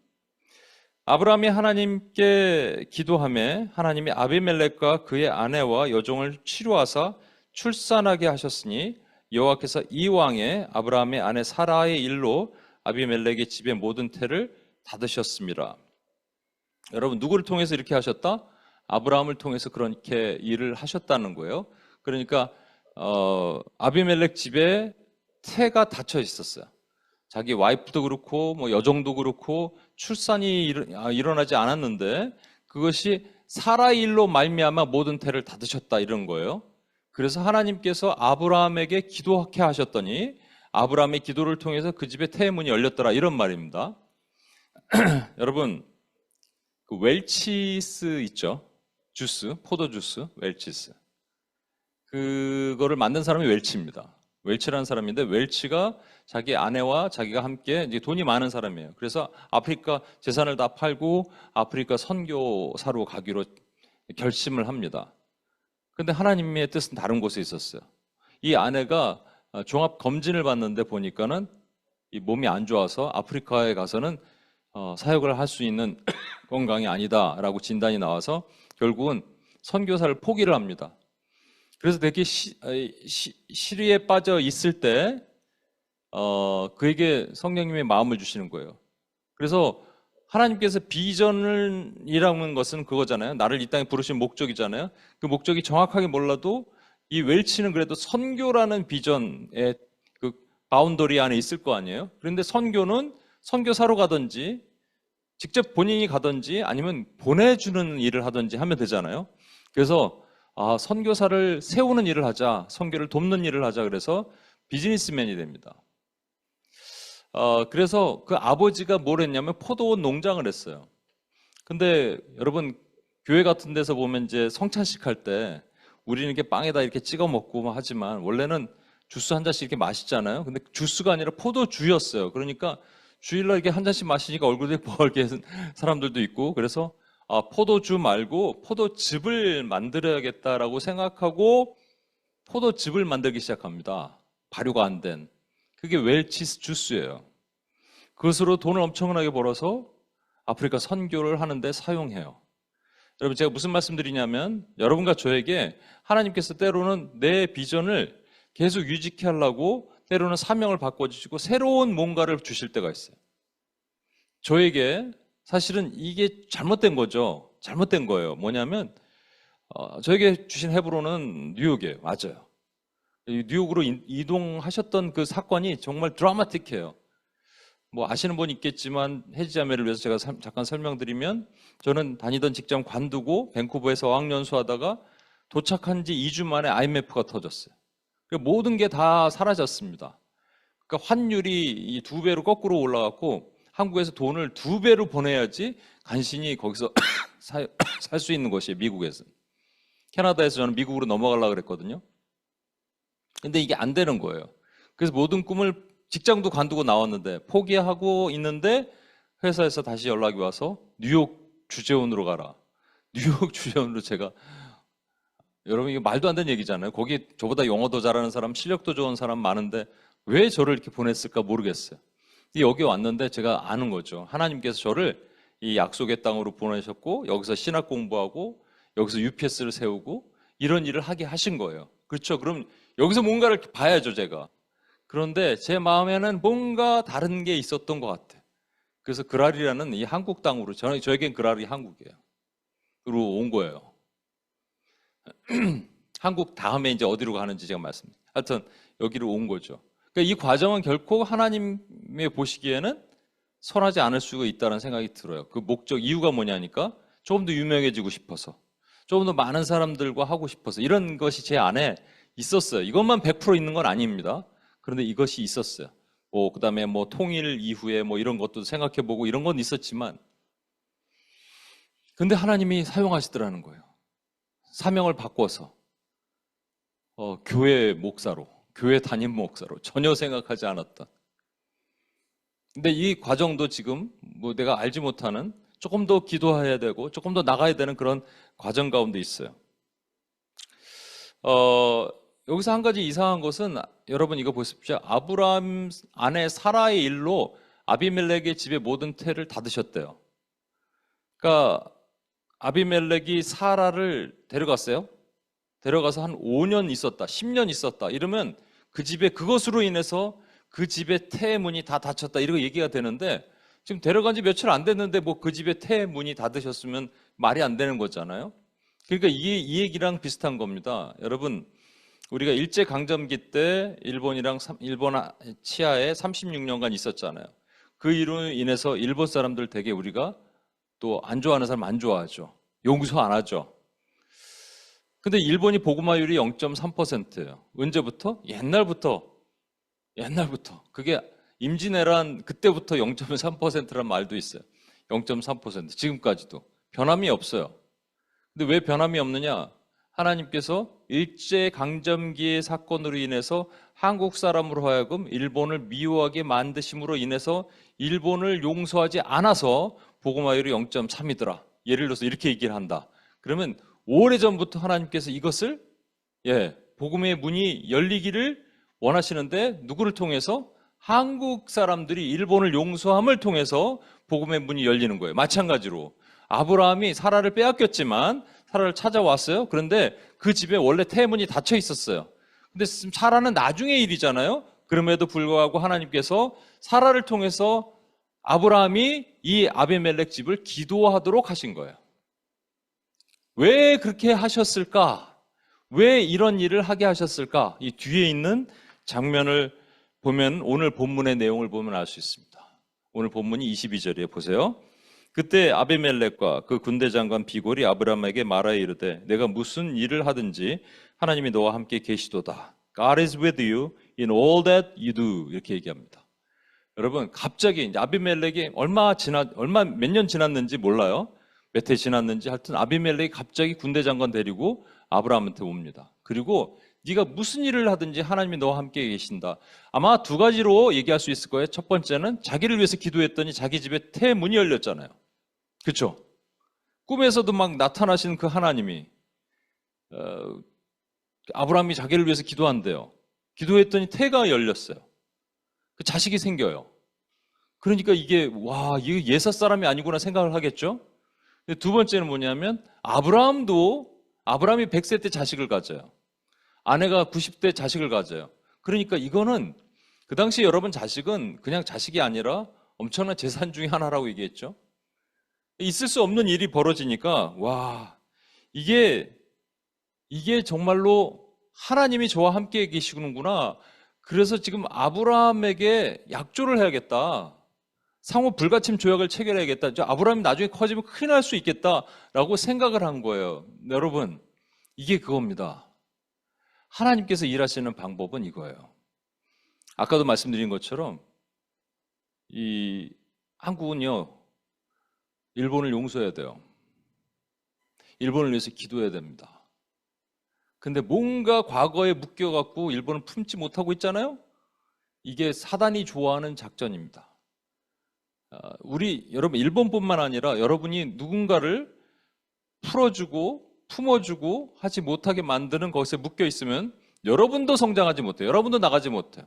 아브라함이 하나님께 기도하며 하나님이 아비멜렉과 그의 아내와 여종을 치료하사 출산하게 하셨으니 여호와께서 이 왕의 아브라함의 아내 사라의 일로 아비멜렉의 집의 모든 태를 닫으셨습니다. 여러분 누구를 통해서 이렇게 하셨다? 아브라함을 통해서 그렇게 일을 하셨다는 거예요. 그러니까 아비멜렉 집에 태가 닫혀 있었어요. 자기 와이프도 그렇고 뭐 여종도 그렇고 출산이 일어나지 않았는데 그것이 사라의 일로 말미암아 모든 태를 닫으셨다 이런 거예요. 그래서 하나님께서 아브라함에게 기도하게 하셨더니 아브라함의 기도를 통해서 그 집에 태의 문이 열렸더라 이런 말입니다. 여러분 그 웰치스 있죠? 주스, 포도주스, 웰치스. 그거를 만든 사람이 웰치입니다. 웰치라는 사람인데 웰치가 자기 아내와 자기가 함께 이제 돈이 많은 사람이에요. 그래서 아프리카 재산을 다 팔고 아프리카 선교사로 가기로 결심을 합니다. 근데 하나님의 뜻은 다른 곳에 있었어요. 이 아내가 종합 검진을 받는데 보니까는 이 몸이 안 좋아서 아프리카에 가서는 사역을 할 수 있는 건강이 아니다라고 진단이 나와서 결국은 선교사를 포기를 합니다. 그래서 되게 시리에 빠져 있을 때 그에게 성령님의 마음을 주시는 거예요. 그래서 하나님께서 비전이라는 것은 그거잖아요. 나를 이 땅에 부르신 목적이잖아요. 그 목적이 정확하게 몰라도 이 웰치는 그래도 선교라는 비전의 그 바운더리 안에 있을 거 아니에요. 그런데 선교는 선교사로 가든지 직접 본인이 가든지 아니면 보내주는 일을 하든지 하면 되잖아요. 그래서 선교사를 세우는 일을 하자, 선교를 돕는 일을 하자 그래서 비즈니스맨이 됩니다. 그래서 그 아버지가 뭘 했냐면 포도원 농장을 했어요. 근데 여러분 교회 같은 데서 보면 이제 성찬식 할 때 우리는 이렇게 빵에다 이렇게 찍어 먹고 하지만 원래는 주스 한 잔씩 이렇게 마시잖아요. 근데 주스가 아니라 포도주였어요. 그러니까 주일날 이렇게 한 잔씩 마시니까 얼굴이 벌게 사람들도 있고 그래서 포도주 말고 포도즙을 만들어야겠다라고 생각하고 포도즙을 만들기 시작합니다. 발효가 안 된. 그게 웰치스 주스예요. 그것으로 돈을 엄청나게 벌어서 아프리카 선교를 하는데 사용해요. 여러분 제가 무슨 말씀드리냐면 여러분과 저에게 하나님께서 때로는 내 비전을 계속 유지케 하려고 때로는 사명을 바꿔주시고 새로운 뭔가를 주실 때가 있어요. 저에게 사실은 이게 잘못된 거죠. 잘못된 거예요. 뭐냐면 저에게 주신 헤브론은 뉴욕이에요. 맞아요. 뉴욕으로 이동하셨던 그 사건이 정말 드라마틱해요. 뭐 아시는 분 있겠지만 해지자매를 위해서 제가 잠깐 설명드리면 저는 다니던 직장 관두고 밴쿠버에서 어학연수 하다가 도착한 지 2주 만에 IMF가 터졌어요. 모든 게 다 사라졌습니다. 그러니까 환율이 2배로 거꾸로 올라갔고 한국에서 돈을 2배로 보내야지 간신히 거기서 살 수 있는 것이에요. 미국에서. 캐나다에서 저는 미국으로 넘어가려고 그랬거든요. 근데 이게 안 되는 거예요. 그래서 모든 꿈을 직장도 관두고 나왔는데 포기하고 있는데 회사에서 다시 연락이 와서 뉴욕 주재원으로 가라. 뉴욕 주재원으로 제가 여러분 이게 말도 안 되는 얘기잖아요. 거기 저보다 영어도 잘하는 사람, 실력도 좋은 사람 많은데 왜 저를 이렇게 보냈을까 모르겠어요. 여기 왔는데 제가 아는 거죠. 하나님께서 저를 이 약속의 땅으로 보내셨고 여기서 신학 공부하고 여기서 UPS를 세우고 이런 일을 하게 하신 거예요. 그렇죠? 그럼 여기서 뭔가를 봐야죠, 제가. 그런데 제 마음에는 뭔가 다른 게 있었던 것 같아요. 그래서 그랄이라는 이 한국 땅으로 저에겐 그랄이 한국이에요. 그리고 온 거예요. 한국 다음에 이제 어디로 가는지 제가 말씀드릴게요. 하여튼 여기로 온 거죠. 그러니까 이 과정은 결코 하나님의 보시기에는 선하지 않을 수가 있다는 생각이 들어요. 그 목적, 이유가 뭐냐니까 조금 더 유명해지고 싶어서 조금 더 많은 사람들과 하고 싶어서 이런 것이 제 안에 있었어요. 이것만 100% 있는 건 아닙니다. 그런데 이것이 있었어요. 그다음에 통일 이후에 이런 것도 생각해보고 이런 건 있었지만 근데 하나님이 사용하시더라는 거예요. 사명을 바꿔서 교회 목사로, 교회 담임 목사로 전혀 생각하지 않았던. 근데 이 과정도 지금 내가 알지 못하는 조금 더 기도해야 되고 조금 더 나가야 되는 그런 과정 가운데 있어요. 여기서 한 가지 이상한 것은 여러분 이거 보십시오. 아브라함 아내 사라의 일로 아비멜렉의 집의 모든 태를 닫으셨대요. 그러니까 아비멜렉이 사라를 데려갔어요. 데려가서 한 5년 있었다, 10년 있었다 이러면 그 집에 그것으로 인해서 그 집의 태의 문이 다 닫혔다 이렇게 얘기가 되는데 지금 데려간 지 며칠 안 됐는데 그 집의 태의 문이 닫으셨으면 말이 안 되는 거잖아요. 그러니까 이 얘기랑 비슷한 겁니다. 여러분, 우리가 일제강점기 때 일본 치하에 36년간 있었잖아요. 그 일로 인해서 일본 사람들 되게 우리가 또 안 좋아하는 사람 안 좋아하죠. 용서 안 하죠. 근데 일본이 보고마율이 0.3%예요. 언제부터? 옛날부터. 그게 임진왜란 그때부터 0.3%란 말도 있어요. 0.3%. 지금까지도. 변함이 없어요. 근데 왜 변함이 없느냐? 하나님께서 일제강점기의 사건으로 인해서 한국 사람으로 하여금 일본을 미워하게 만드심으로 인해서 일본을 용서하지 않아서 보고마율이 0.3이더라. 예를 들어서 이렇게 얘기를 한다. 그러면 오래전부터 하나님께서 이것을 복음의 문이 열리기를 원하시는데 누구를 통해서? 한국 사람들이 일본을 용서함을 통해서 복음의 문이 열리는 거예요. 마찬가지로 아브라함이 사라를 빼앗겼지만 사라를 찾아왔어요. 그런데 그 집에 원래 태문이 닫혀 있었어요. 근데 사라는 나중의 일이잖아요. 그럼에도 불구하고 하나님께서 사라를 통해서 아브라함이 이 아비멜렉 집을 기도하도록 하신 거예요. 왜 그렇게 하셨을까? 왜 이런 일을 하게 하셨을까? 이 뒤에 있는 장면을 보면, 오늘 본문의 내용을 보면 알 수 있습니다. 오늘 본문이 22절이에요. 보세요. 그때 아비멜렉과 그 군대 장관 비골이 아브라함에게 말하여 이르되 내가 무슨 일을 하든지 하나님이 너와 함께 계시도다. God is with you in all that you do. 이렇게 얘기합니다. 여러분, 갑자기 이제 아비멜렉이 몇 년 지났는지 몰라요. 몇 해 지났는지 하여튼 아비멜렉이 갑자기 군대 장관 데리고 아브라함한테 옵니다. 그리고 네가 무슨 일을 하든지 하나님이 너와 함께 계신다. 아마 두 가지로 얘기할 수 있을 거예요. 첫 번째는 자기를 위해서 기도했더니 자기 집에 태문이 열렸잖아요. 그렇죠? 꿈에서도 막 나타나시는 그 하나님이 아브라함이 자기를 위해서 기도한대요. 기도했더니 태가 열렸어요. 그 자식이 생겨요. 그러니까 이게 이거 예사 사람이 아니구나 생각을 하겠죠? 두 번째는 뭐냐면 아브라함이 100세 때 자식을 가져요. 아내가 90대 자식을 가져요. 그러니까 이거는 그 당시 여러분 자식은 그냥 자식이 아니라 엄청난 재산 중에 하나라고 얘기했죠. 있을 수 없는 일이 벌어지니까 이게 정말로 하나님이 저와 함께 계시는구나. 그래서 지금 아브라함에게 약조를 해야겠다. 상호 불가침 조약을 체결해야겠다. 아브라함이 나중에 커지면 큰일 날 수 있겠다라고 생각을 한 거예요. 여러분, 이게 그겁니다. 하나님께서 일하시는 방법은 이거예요. 아까도 말씀드린 것처럼 이 한국은요, 일본을 용서해야 돼요. 일본을 위해서 기도해야 됩니다. 근데 뭔가 과거에 묶여갖고 일본을 품지 못하고 있잖아요? 이게 사단이 좋아하는 작전입니다. 여러분, 일본뿐만 아니라 여러분이 누군가를 풀어주고 품어주고 하지 못하게 만드는 것에 묶여 있으면 여러분도 성장하지 못해요. 여러분도 나가지 못해요.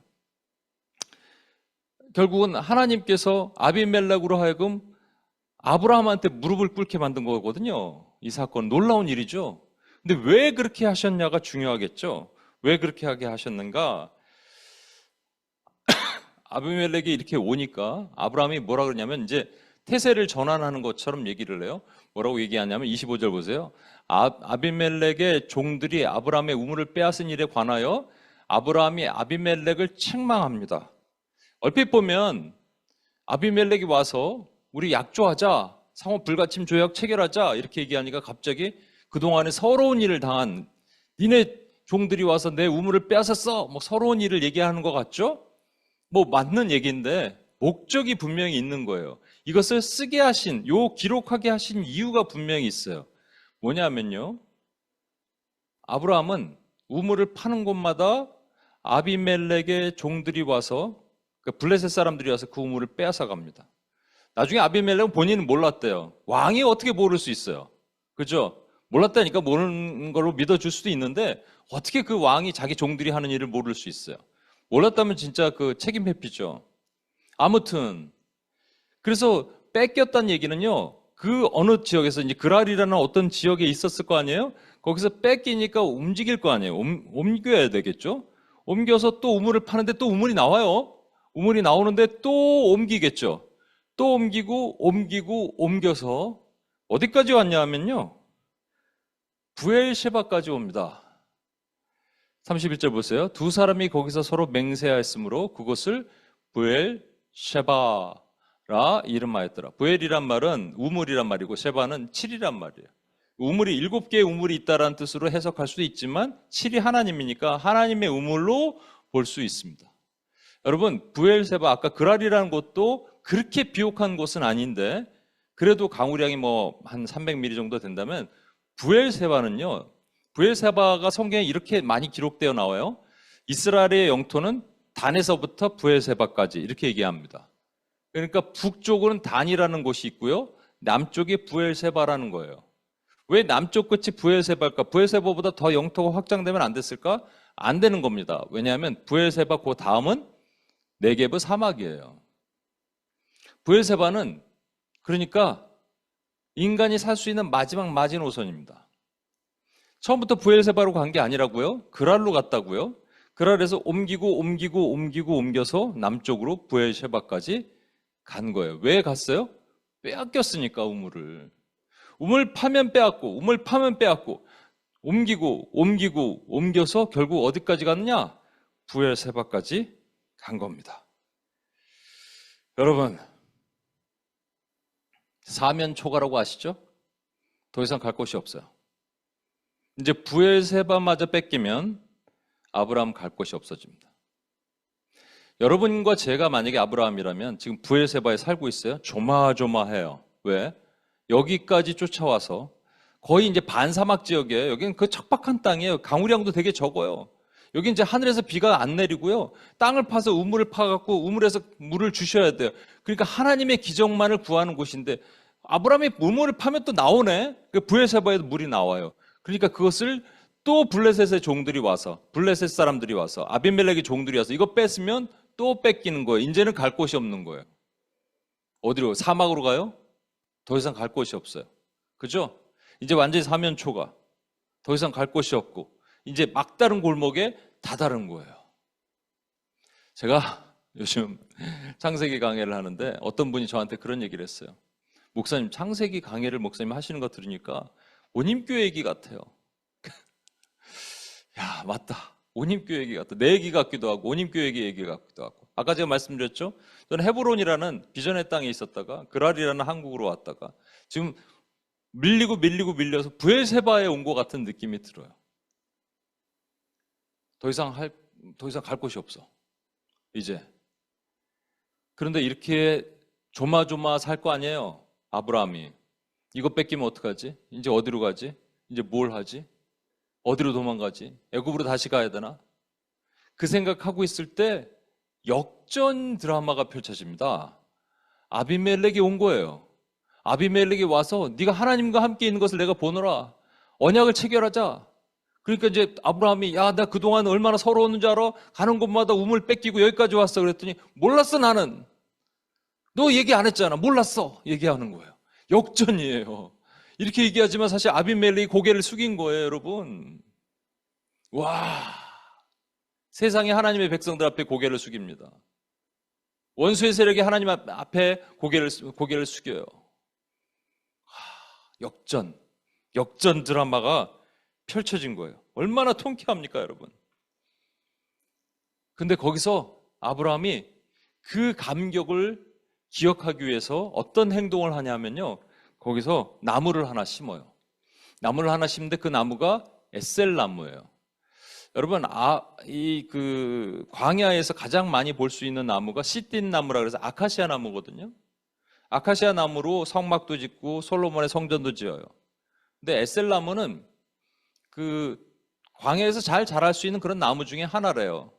결국은 하나님께서 아비멜렉으로 하여금 아브라함한테 무릎을 꿇게 만든 거거든요. 이 사건 놀라운 일이죠. 근데 왜 그렇게 하셨냐가 중요하겠죠. 왜 그렇게 하게 하셨는가? 아비멜렉이 이렇게 오니까 아브라함이 뭐라 그러냐면 이제 태세를 전환하는 것처럼 얘기를 해요. 뭐라고 얘기하냐면 25절 보세요. 아비멜렉의 종들이 아브라함의 우물을 빼앗은 일에 관하여 아브라함이 아비멜렉을 책망합니다. 얼핏 보면 아비멜렉이 와서 우리 약조하자, 상호 불가침 조약 체결하자 이렇게 얘기하니까 갑자기 그동안에 서러운 일을 당한 니네 종들이 와서 내 우물을 빼앗았어, 서러운 일을 얘기하는 것 같죠? 맞는 얘기인데 목적이 분명히 있는 거예요. 이것을 쓰게 하신, 기록하게 하신 이유가 분명히 있어요. 뭐냐면요, 아브라함은 우물을 파는 곳마다 아비멜렉의 종들이 와서, 블레셋 사람들이 와서 그 우물을 빼앗아 갑니다. 나중에 아비멜렉은 본인은 몰랐대요. 왕이 어떻게 모를 수 있어요? 그죠? 몰랐다니까 모르는 걸로 믿어줄 수도 있는데 어떻게 그 왕이 자기 종들이 하는 일을 모를 수 있어요? 몰랐다면 진짜 그 책임 회피죠. 아무튼 그래서 뺏겼다는 얘기는요, 그 어느 지역에서 이제 그랄이라는 어떤 지역에 있었을 거 아니에요? 거기서 뺏기니까 움직일 거 아니에요. 옮겨야 되겠죠? 옮겨서 또 우물을 파는데 또 우물이 나와요. 우물이 나오는데 또 옮기겠죠. 또 옮기고 옮겨서 어디까지 왔냐 하면요, 부엘셰바까지 옵니다. 31절 보세요. 두 사람이 거기서 서로 맹세하였으므로 그곳을 부엘셰바라 이름하였더라. 부엘이란 말은 우물이란 말이고 셰바는 7이란 말이에요. 우물이 7개의 우물이 있다라는 뜻으로 해석할 수도 있지만 7이 하나님이니까 하나님의 우물로 볼 수 있습니다. 여러분, 부엘셰바 아까 그랄이라는 곳도 그렇게 비옥한 곳은 아닌데 그래도 강우량이 뭐 한 300mm 정도 된다면 부엘셰바는요. 부엘셰바가 성경에 이렇게 많이 기록되어 나와요. 이스라엘의 영토는 단에서부터 부엘셰바까지 이렇게 얘기합니다. 그러니까 북쪽으로는 단이라는 곳이 있고요. 남쪽이 부엘셰바라는 거예요. 왜 남쪽 끝이 부엘셰바일까? 부엘셰바보다 더 영토가 확장되면 안 됐을까? 안 되는 겁니다. 왜냐하면 부엘셰바 그 다음은 네게브 사막이에요. 부엘셰바는 그러니까 인간이 살 수 있는 마지막 마지노선입니다. 처음부터 부엘셰바로 간 게 아니라고요. 그랄로 갔다고요. 그랄에서 옮겨서 남쪽으로 부엘셰바까지 간 거예요. 왜 갔어요? 빼앗겼으니까 우물을. 우물 파면 빼앗고 우물 파면 빼앗고 옮겨서 결국 어디까지 갔느냐? 부엘셰바까지 간 겁니다. 여러분, 사면초가라고 아시죠? 더 이상 갈 곳이 없어요. 이제 부엘셰바마저 뺏기면 아브라함 갈 곳이 없어집니다. 여러분과 제가 만약에 아브라함이라면 지금 부엘셰바에 살고 있어요. 조마조마해요. 왜? 여기까지 쫓아와서 거의 이제 반사막 지역이에요. 여기는 그 척박한 땅이에요. 강우량도 되게 적어요. 여기 이제 하늘에서 비가 안 내리고요. 땅을 파서 우물을 파갖고 우물에서 물을 주셔야 돼요. 그러니까 하나님의 기적만을 구하는 곳인데 아브라함이 우물을 파면 또 나오네. 부엘셰바에도 물이 나와요. 그러니까 그것을 또 블레셋의 종들이 와서 블레셋 사람들이 와서 아비멜렉의 종들이 와서 이거 뺐으면 또 뺏기는 거예요. 이제는 갈 곳이 없는 거예요. 어디로? 사막으로 가요? 더 이상 갈 곳이 없어요. 그죠? 이제 완전히 사면초가. 더 이상 갈 곳이 없고 이제 막다른 골목에 다다른 거예요. 제가 요즘 창세기 강해를 하는데 어떤 분이 저한테 그런 얘기를 했어요. 목사님, 창세기 강해를 목사님 하시는 거 들으니까 온힘교회 얘기 같아요. 야, 맞다. 온힘교회 얘기 같다. 내 얘기 같기도 하고 온힘교회 얘기 같기도 하고. 아까 제가 말씀드렸죠? 저는 헤브론이라는 비전의 땅에 있었다가 그랄이라는 한국으로 왔다가 지금 밀려서 부엘셰바에 온 것 같은 느낌이 들어요. 더 이상 갈 곳이 없어. 이제. 그런데 이렇게 조마조마 살 거 아니에요. 아브라함이. 이거 뺏기면 어떡하지? 이제 어디로 가지? 이제 뭘 하지? 어디로 도망가지? 애굽으로 다시 가야 되나? 그 생각하고 있을 때 역전 드라마가 펼쳐집니다. 아비멜렉이 온 거예요. 아비멜렉이 와서 네가 하나님과 함께 있는 것을 내가 보노라. 언약을 체결하자. 그러니까 이제 아브라함이 야, 나 그동안 얼마나 서러웠는지 알아? 가는 곳마다 우물 뺏기고 여기까지 왔어. 그랬더니 몰랐어 나는. 너 얘기 안 했잖아. 몰랐어. 얘기하는 거예요. 역전이에요. 이렇게 얘기하지만 사실 아비멜렉이 고개를 숙인 거예요, 여러분. 와, 세상에 하나님의 백성들 앞에 고개를 숙입니다. 원수의 세력이 하나님 앞에 고개를 숙여요. 역전 드라마가 펼쳐진 거예요. 얼마나 통쾌합니까, 여러분? 근데 거기서 아브라함이 그 감격을 기억하기 위해서 어떤 행동을 하냐면요. 거기서 나무를 하나 심어요. 나무를 하나 심는데 그 나무가 에셀 나무예요. 여러분, 광야에서 가장 많이 볼 수 있는 나무가 시딘 나무라 그래서 아카시아 나무거든요. 아카시아 나무로 성막도 짓고 솔로몬의 성전도 지어요. 근데 에셀 나무는 그 광야에서 잘 자랄 수 있는 그런 나무 중에 하나래요.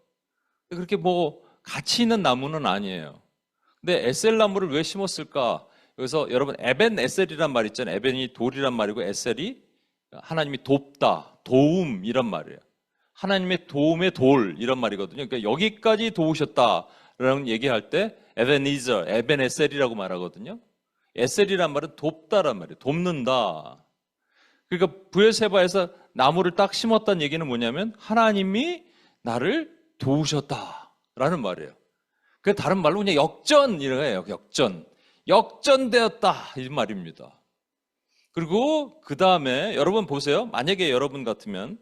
그렇게 뭐 가치 있는 나무는 아니에요. 근데 에셀 나무를 왜 심었을까? 여기서 여러분 에벤 에셀이란 말 있잖아요. 에벤이 돌이란 말이고 에셀이 하나님이 돕다, 도움이란 말이에요. 하나님의 도움의 돌 이런 말이거든요. 그러니까 여기까지 도우셨다라는 얘기할 때 에벤이저, 에벤 에셀이라고 말하거든요. 에셀이란 말은 돕다란 말이에요. 돕는다. 그러니까 부엘셰바에서 나무를 딱 심었다는 얘기는 뭐냐면 하나님이 나를 도우셨다라는 말이에요. 그 다른 말로 그냥 역전이래요. 역전되었다 이 말입니다. 그리고 그 다음에 여러분 보세요. 만약에 여러분 같으면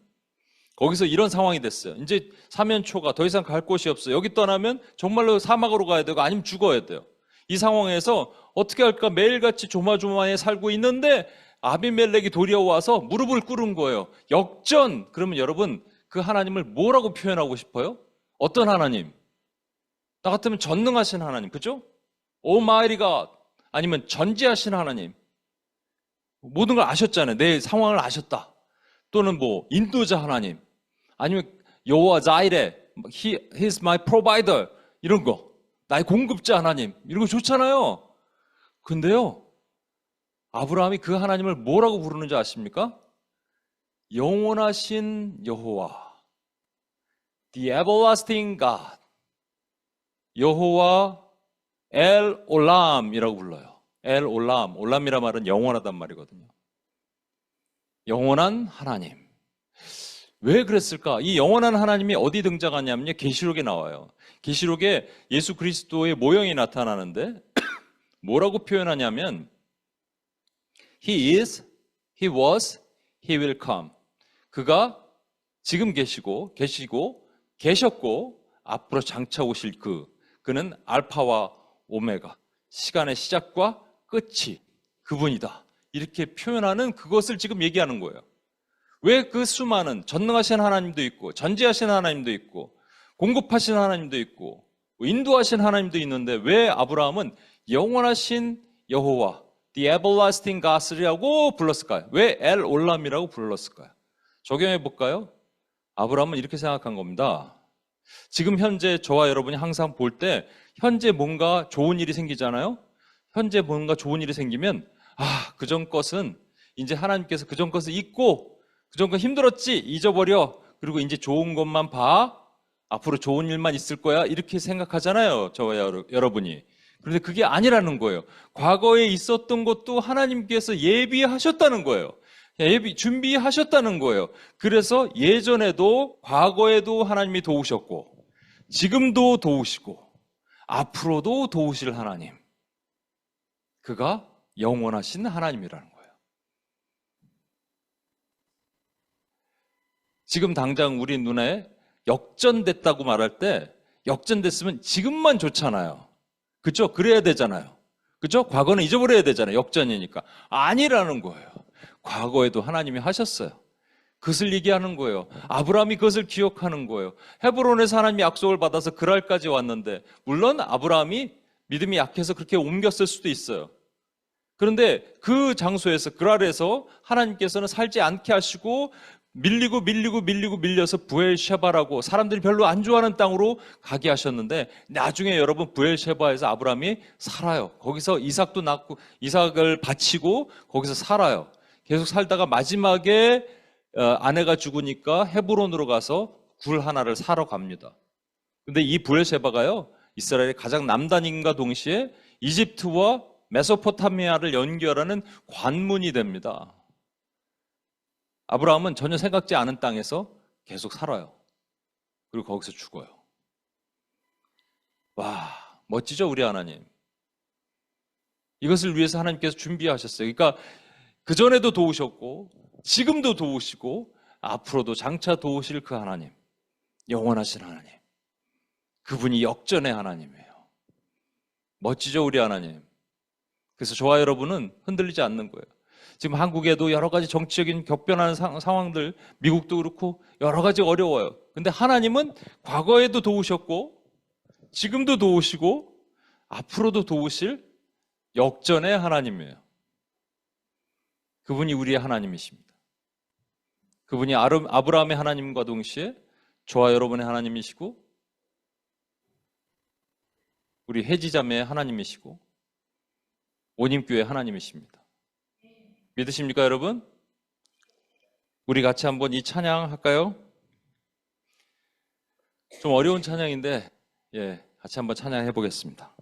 거기서 이런 상황이 됐어요. 이제 사면초가 더 이상 갈 곳이 없어요. 여기 떠나면 정말로 사막으로 가야 되고 아니면 죽어야 돼요. 이 상황에서 어떻게 할까 매일같이 조마조마해 살고 있는데 아비멜렉이 도리어와서 무릎을 꿇은 거예요. 역전. 그러면 여러분 그 하나님을 뭐라고 표현하고 싶어요? 어떤 하나님? 나 같으면 전능하신 하나님, 그죠? Almighty God. 아니면 전지하신 하나님. 모든 걸 아셨잖아요. 내 상황을 아셨다. 또는 뭐 인도자 하나님. 아니면 여호와 자이레, He's my provider. 이런 거. 나의 공급자 하나님. 이런 거 좋잖아요. 근데요. 아브라함이 그 하나님을 뭐라고 부르는지 아십니까? 영원하신 여호와. The everlasting God. 여호와 엘 올람이라고 불러요. 엘 올람. 올람이란 말은 영원하단 말이거든요. 영원한 하나님. 왜 그랬을까? 이 영원한 하나님이 어디 등장하냐면요. 계시록에 나와요. 계시록에 예수 그리스도의 모형이 나타나는데 뭐라고 표현하냐면 He is, He was, He will come. 그가 지금 계시고 계셨고 앞으로 장차 오실 그는 알파와 오메가, 시간의 시작과 끝이 그분이다. 이렇게 표현하는 그것을 지금 얘기하는 거예요. 왜 그 수많은 전능하신 하나님도 있고 전지하신 하나님도 있고 공급하신 하나님도 있고 인도하신 하나님도 있는데 왜 아브라함은 영원하신 여호와 The everlasting God이라고 불렀을까요? 왜 엘 올람이라고 불렀을까요? 적용해 볼까요? 아브라함은 이렇게 생각한 겁니다. 지금 현재 저와 여러분이 항상 볼 때 현재 뭔가 좋은 일이 생기잖아요. 현재 뭔가 좋은 일이 생기면 그전 것은 이제 하나님께서 그전 것을 잊고 그전 거 힘들었지 잊어버려. 그리고 이제 좋은 것만 봐. 앞으로 좋은 일만 있을 거야. 이렇게 생각하잖아요. 저와 여러분이. 그런데 그게 아니라는 거예요. 과거에 있었던 것도 하나님께서 예비하셨다는 거예요. 준비하셨다는 거예요. 그래서 예전에도 과거에도 하나님이 도우셨고 지금도 도우시고 앞으로도 도우실 하나님. 그가 영원하신 하나님이라는 거예요. 지금 당장 우리 눈에 역전됐다고 말할 때 역전됐으면 지금만 좋잖아요. 그렇죠? 그래야 되잖아요. 그렇죠? 과거는 잊어버려야 되잖아요. 역전이니까. 아니라는 거예요. 과거에도 하나님이 하셨어요. 그것을 얘기하는 거예요. 아브라함이 그것을 기억하는 거예요. 헤브론에서 하나님이 약속을 받아서 그랄까지 왔는데 물론 아브라함이 믿음이 약해서 그렇게 옮겼을 수도 있어요. 그런데 그 장소에서 그랄에서 하나님께서는 살지 않게 하시고 밀려서 부엘셰바라고 사람들이 별로 안 좋아하는 땅으로 가게 하셨는데 나중에 여러분 부엘셰바에서 아브라함이 살아요. 거기서 이삭도 낳고 이삭을 바치고 거기서 살아요. 계속 살다가 마지막에 아내가 죽으니까 헤브론으로 가서 굴 하나를 사러 갑니다. 근데 이 부엘셰바가요 이스라엘의 가장 남단인과 동시에 이집트와 메소포타미아를 연결하는 관문이 됩니다. 아브라함은 전혀 생각지 않은 땅에서 계속 살아요. 그리고 거기서 죽어요. 와, 멋지죠, 우리 하나님. 이것을 위해서 하나님께서 준비하셨어요. 그러니까 그전에도 도우셨고 지금도 도우시고 앞으로도 장차 도우실 그 하나님, 영원하신 하나님. 그분이 역전의 하나님이에요. 멋지죠, 우리 하나님. 그래서 저와 여러분은 흔들리지 않는 거예요. 지금 한국에도 여러 가지 정치적인 격변하는 상황들, 미국도 그렇고 여러 가지 어려워요. 근데 하나님은 과거에도 도우셨고 지금도 도우시고 앞으로도 도우실 역전의 하나님이에요. 그분이 우리의 하나님이십니다. 그분이 아브라함의 하나님과 동시에 저와 여러분의 하나님이시고 우리 해지자매의 하나님이시고 온임교회의 하나님이십니다. 믿으십니까, 여러분? 우리 같이 한번 이 찬양 할까요? 좀 어려운 찬양인데, 같이 한번 찬양해 보겠습니다.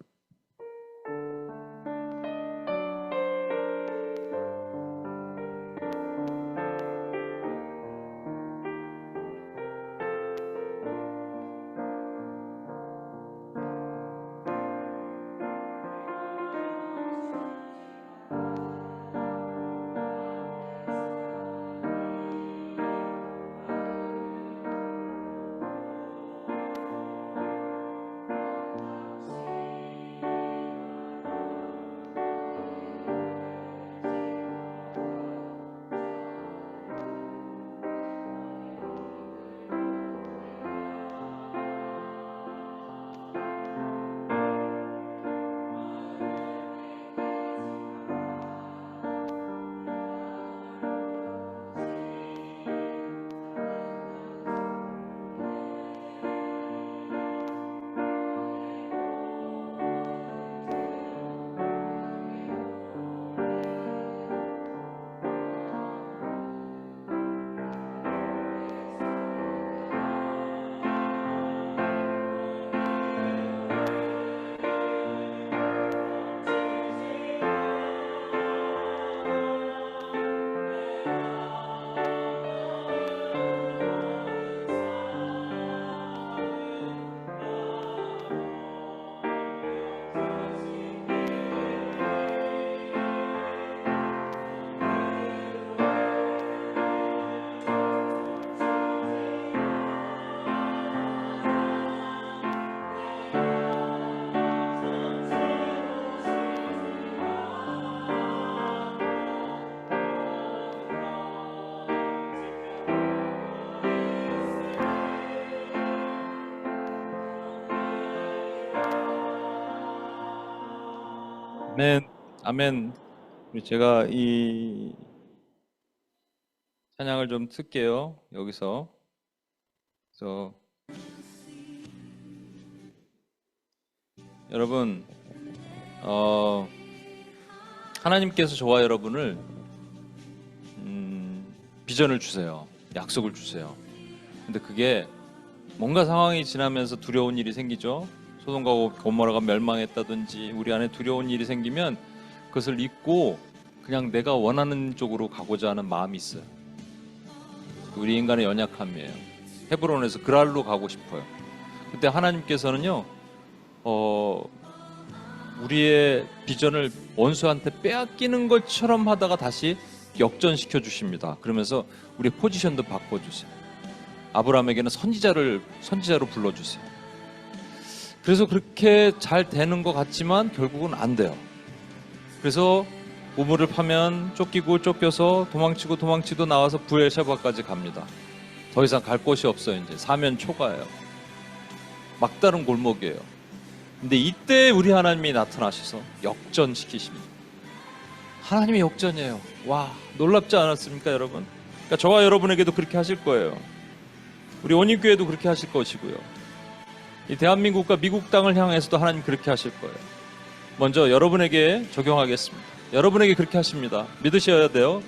아멘, 아멘. 제가 이 찬양을 좀 틀게요. 여기서. 그래서 여러분, 하나님께서 저와 여러분을 비전을 주세요. 약속을 주세요. 근데 그게 뭔가 상황이 지나면서 두려운 일이 생기죠. 소돔과 고모라가 멸망했다든지 우리 안에 두려운 일이 생기면 그것을 잊고 그냥 내가 원하는 쪽으로 가고자 하는 마음이 있어요. 우리 인간의 연약함이에요. 헤브론에서 그랄로 가고 싶어요. 그때 하나님께서는요, 우리의 비전을 원수한테 빼앗기는 것처럼 하다가 다시 역전시켜 주십니다. 그러면서 우리의 포지션도 바꿔주세요. 아브라함에게는 선지자로 불러주세요. 그래서 그렇게 잘 되는 것 같지만 결국은 안 돼요. 그래서 우물을 파면 쫓기고 쫓겨서 도망치고 도망치도 나와서 부엘셰바까지 갑니다. 더 이상 갈 곳이 없어요. 이제 사면 초가예요. 막다른 골목이에요. 근데 이때 우리 하나님이 나타나셔서 역전시키십니다. 하나님의 역전이에요. 와, 놀랍지 않았습니까, 여러분? 그러니까 저와 여러분에게도 그렇게 하실 거예요. 우리 온임교회도 그렇게 하실 것이고요. 이 대한민국과 미국 땅을 향해서도 하나님 그렇게 하실 거예요. 먼저 여러분에게 적용하겠습니다. 여러분에게 그렇게 하십니다. 믿으셔야 돼요.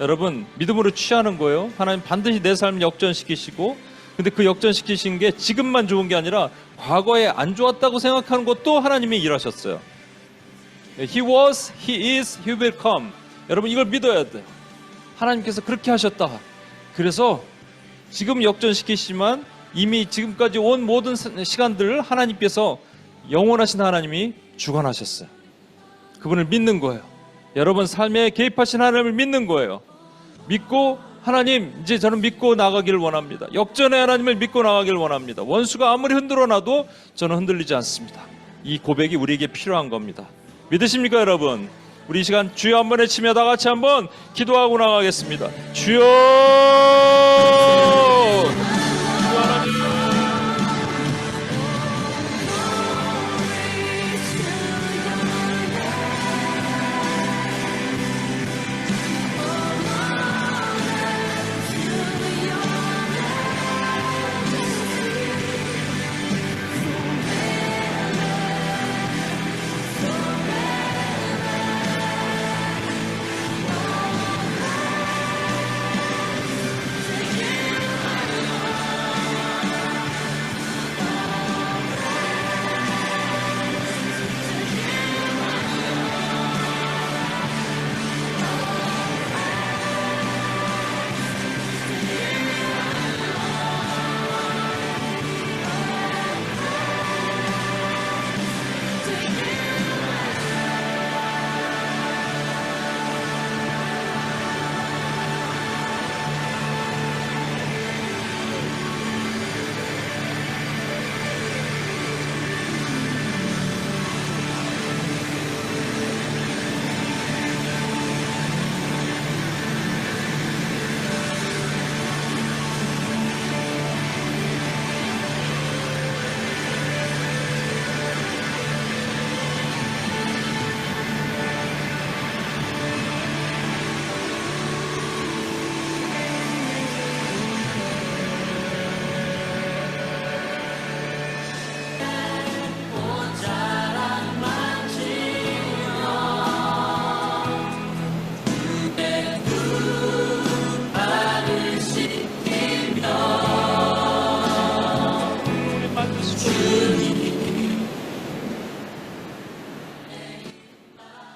여러분, 믿음으로 취하는 거예요. 하나님 반드시 내 삶을 역전시키시고, 근데 그 역전시키신 게 지금만 좋은 게 아니라 과거에 안 좋았다고 생각하는 것도 하나님이 일하셨어요. He was, He is, He will come. 여러분, 이걸 믿어야 돼요. 하나님께서 그렇게 하셨다. 그래서 지금 역전시키시지만 이미 지금까지 온 모든 시간들을 하나님께서, 영원하신 하나님이 주관하셨어요. 그분을 믿는 거예요. 여러분 삶에 개입하신 하나님을 믿는 거예요. 믿고, 하나님, 이제 저는 믿고 나가기를 원합니다. 역전의 하나님을 믿고 나가기를 원합니다. 원수가 아무리 흔들어 놔도 저는 흔들리지 않습니다. 이 고백이 우리에게 필요한 겁니다. 믿으십니까, 여러분? 우리 이 시간 주여 한번 외치며 다 같이 한번 기도하고 나가겠습니다. 주여!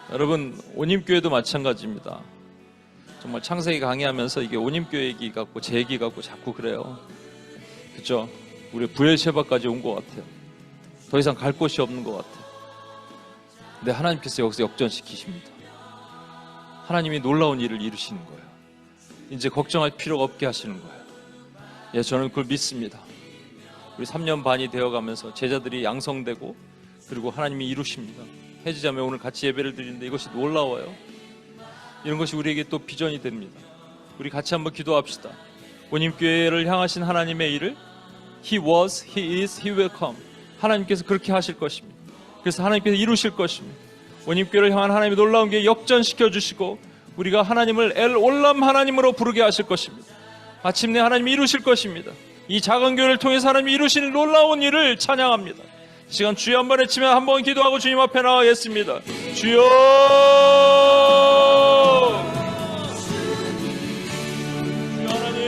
여러분, 온임교회도 마찬가지입니다. 정말 창세기 강의하면서 이게 온임교회 얘기 같고 제 얘기 같고 자꾸 그래요. 그렇죠? 우리 부엘셰바까지 온 것 같아요. 더 이상 갈 곳이 없는 것 같아요. 근데 하나님께서 여기서 역전시키십니다. 하나님이 놀라운 일을 이루시는 거예요. 이제 걱정할 필요가 없게 하시는 거예요. 예, 저는 그걸 믿습니다. 우리 3년 반이 되어가면서 제자들이 양성되고 그리고 하나님이 이루십니다. 해지자매 오늘 같이 예배를 드리는데 이것이 놀라워요. 이런 것이 우리에게 또 비전이 됩니다. 우리 같이 한번 기도합시다. 온임교회를 향하신 하나님의 일을 He was, He is, He will come. 하나님께서 그렇게 하실 것입니다. 그래서 하나님께서 이루실 것입니다. 원님교를 향한 하나님의 놀라운 게 역전시켜 주시고 우리가 하나님을 엘 올람 하나님으로 부르게 하실 것입니다. 마침내 하나님이 이루실 것입니다. 이 작은 교회를 통해서 하나님이 이루신 놀라운 일을 찬양합니다. 이 시간 주여 한번 외치며 한번 기도하고 주님 앞에 나가겠습니다. 주여! 주여 하나님!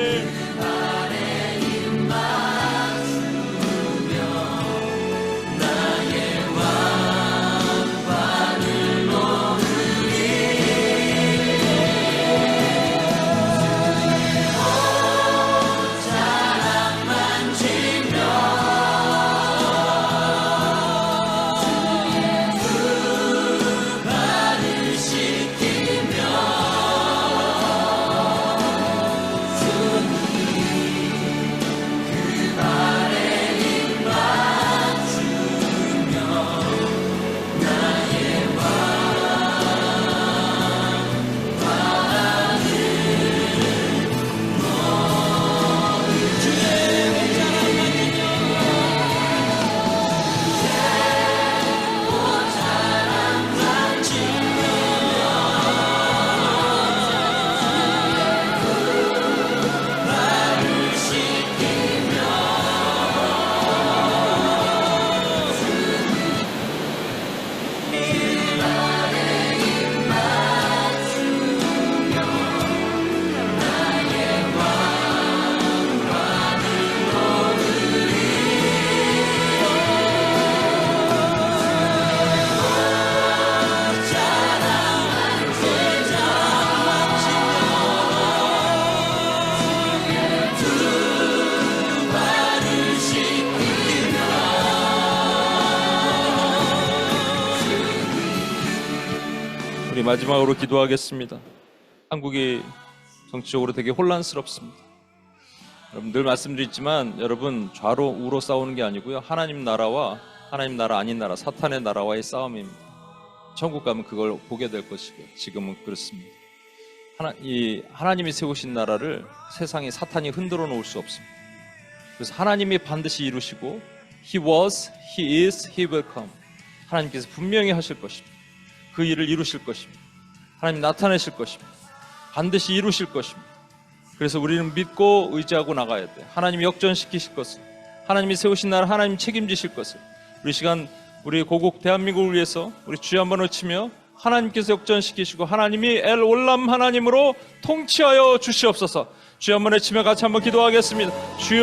우리 마지막으로 기도하겠습니다. 한국이 정치적으로 되게 혼란스럽습니다. 여러분 늘 말씀드리지만 여러분 좌로 우로 싸우는 게 아니고요. 하나님 나라와 하나님 나라 아닌 나라, 사탄의 나라와의 싸움입니다. 천국 가면 그걸 보게 될 것이고요. 지금은 그렇습니다. 하나님이 세우신 나라를 세상에 사탄이 흔들어 놓을 수 없습니다. 그래서 하나님이 반드시 이루시고 He was, He is, He will come. 하나님께서 분명히 하실 것입니다. 그 일을 이루실 것입니다. 하나님 나타내실 것입니다. 반드시 이루실 것입니다. 그래서 우리는 믿고 의지하고 나가야 돼요. 하나님이 역전시키실 것을, 하나님이 세우신 나라 하나님 책임지실 것을. 우리 시간 우리 고국 대한민국을 위해서 우리 주여 한번 외치며 하나님께서 역전시키시고 하나님이 엘 올람 하나님으로 통치하여 주시옵소서. 주여 한번 외치며 같이 한번 기도하겠습니다. 주여,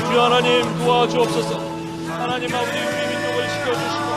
주여 하나님 도와주옵소서. 하나님 아버지 우리 민족을 지켜주시고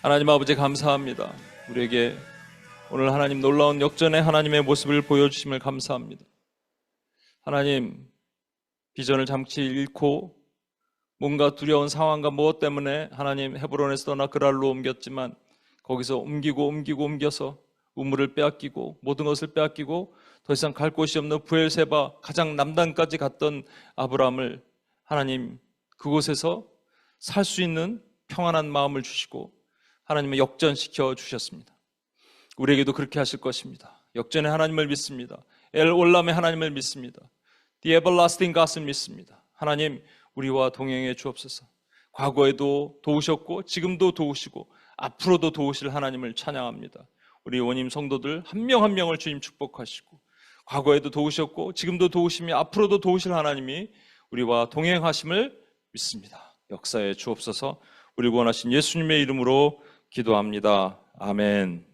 하나님 아버지 감사합니다. 우리에게 오늘 하나님 놀라운 역전의 하나님의 모습을 보여주심을 감사합니다. 하나님 비전을 잠시 잃고 뭔가 두려운 상황과 무엇 때문에 하나님 헤브론에서 떠나 그랄로 옮겼지만 거기서 옮겨서 우물을 빼앗기고 모든 것을 빼앗기고 더 이상 갈 곳이 없는 브엘세바 가장 남단까지 갔던 아브라함을 하나님 그곳에서 살 수 있는 평안한 마음을 주시고 하나님은 역전시켜 주셨습니다. 우리에게도 그렇게 하실 것입니다. 역전의 하나님을 믿습니다. 엘 올람의 하나님을 믿습니다. The everlasting God을 믿습니다. 하나님 우리와 동행해 주옵소서. 과거에도 도우셨고 지금도 도우시고 앞으로도 도우실 하나님을 찬양합니다. 우리 원임 성도들 한 명 한 명을 주님 축복하시고 과거에도 도우셨고 지금도 도우시며 앞으로도 도우실 하나님이 우리와 동행하심을 믿습니다. 역사에 주옵소서. 우리 구원하신 예수님의 이름으로 기도합니다. 아멘.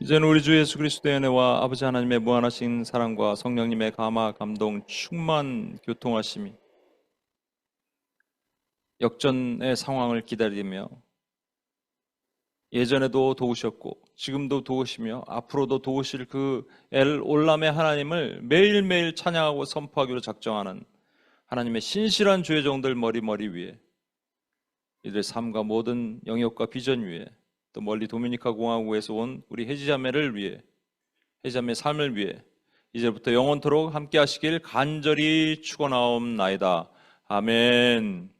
이제는 우리 주 예수 그리스도의 은혜와 아버지 하나님의 무한하신 사랑과 성령님의 감화, 감동, 충만 교통하심이 역전의 상황을 기다리며 예전에도 도우셨고 지금도 도우시며 앞으로도 도우실 그 엘 올람의 하나님을 매일매일 찬양하고 선포하기로 작정하는 하나님의 신실한 주의 종들 머리 위에 이들의 삶과 모든 영역과 비전 위에 또 멀리 도미니카 공화국에서 온 우리 혜지자매를 위해 혜지자매의 삶을 위해 이제부터 영원토록 함께 하시길 간절히 축원하옵나이다. 아멘.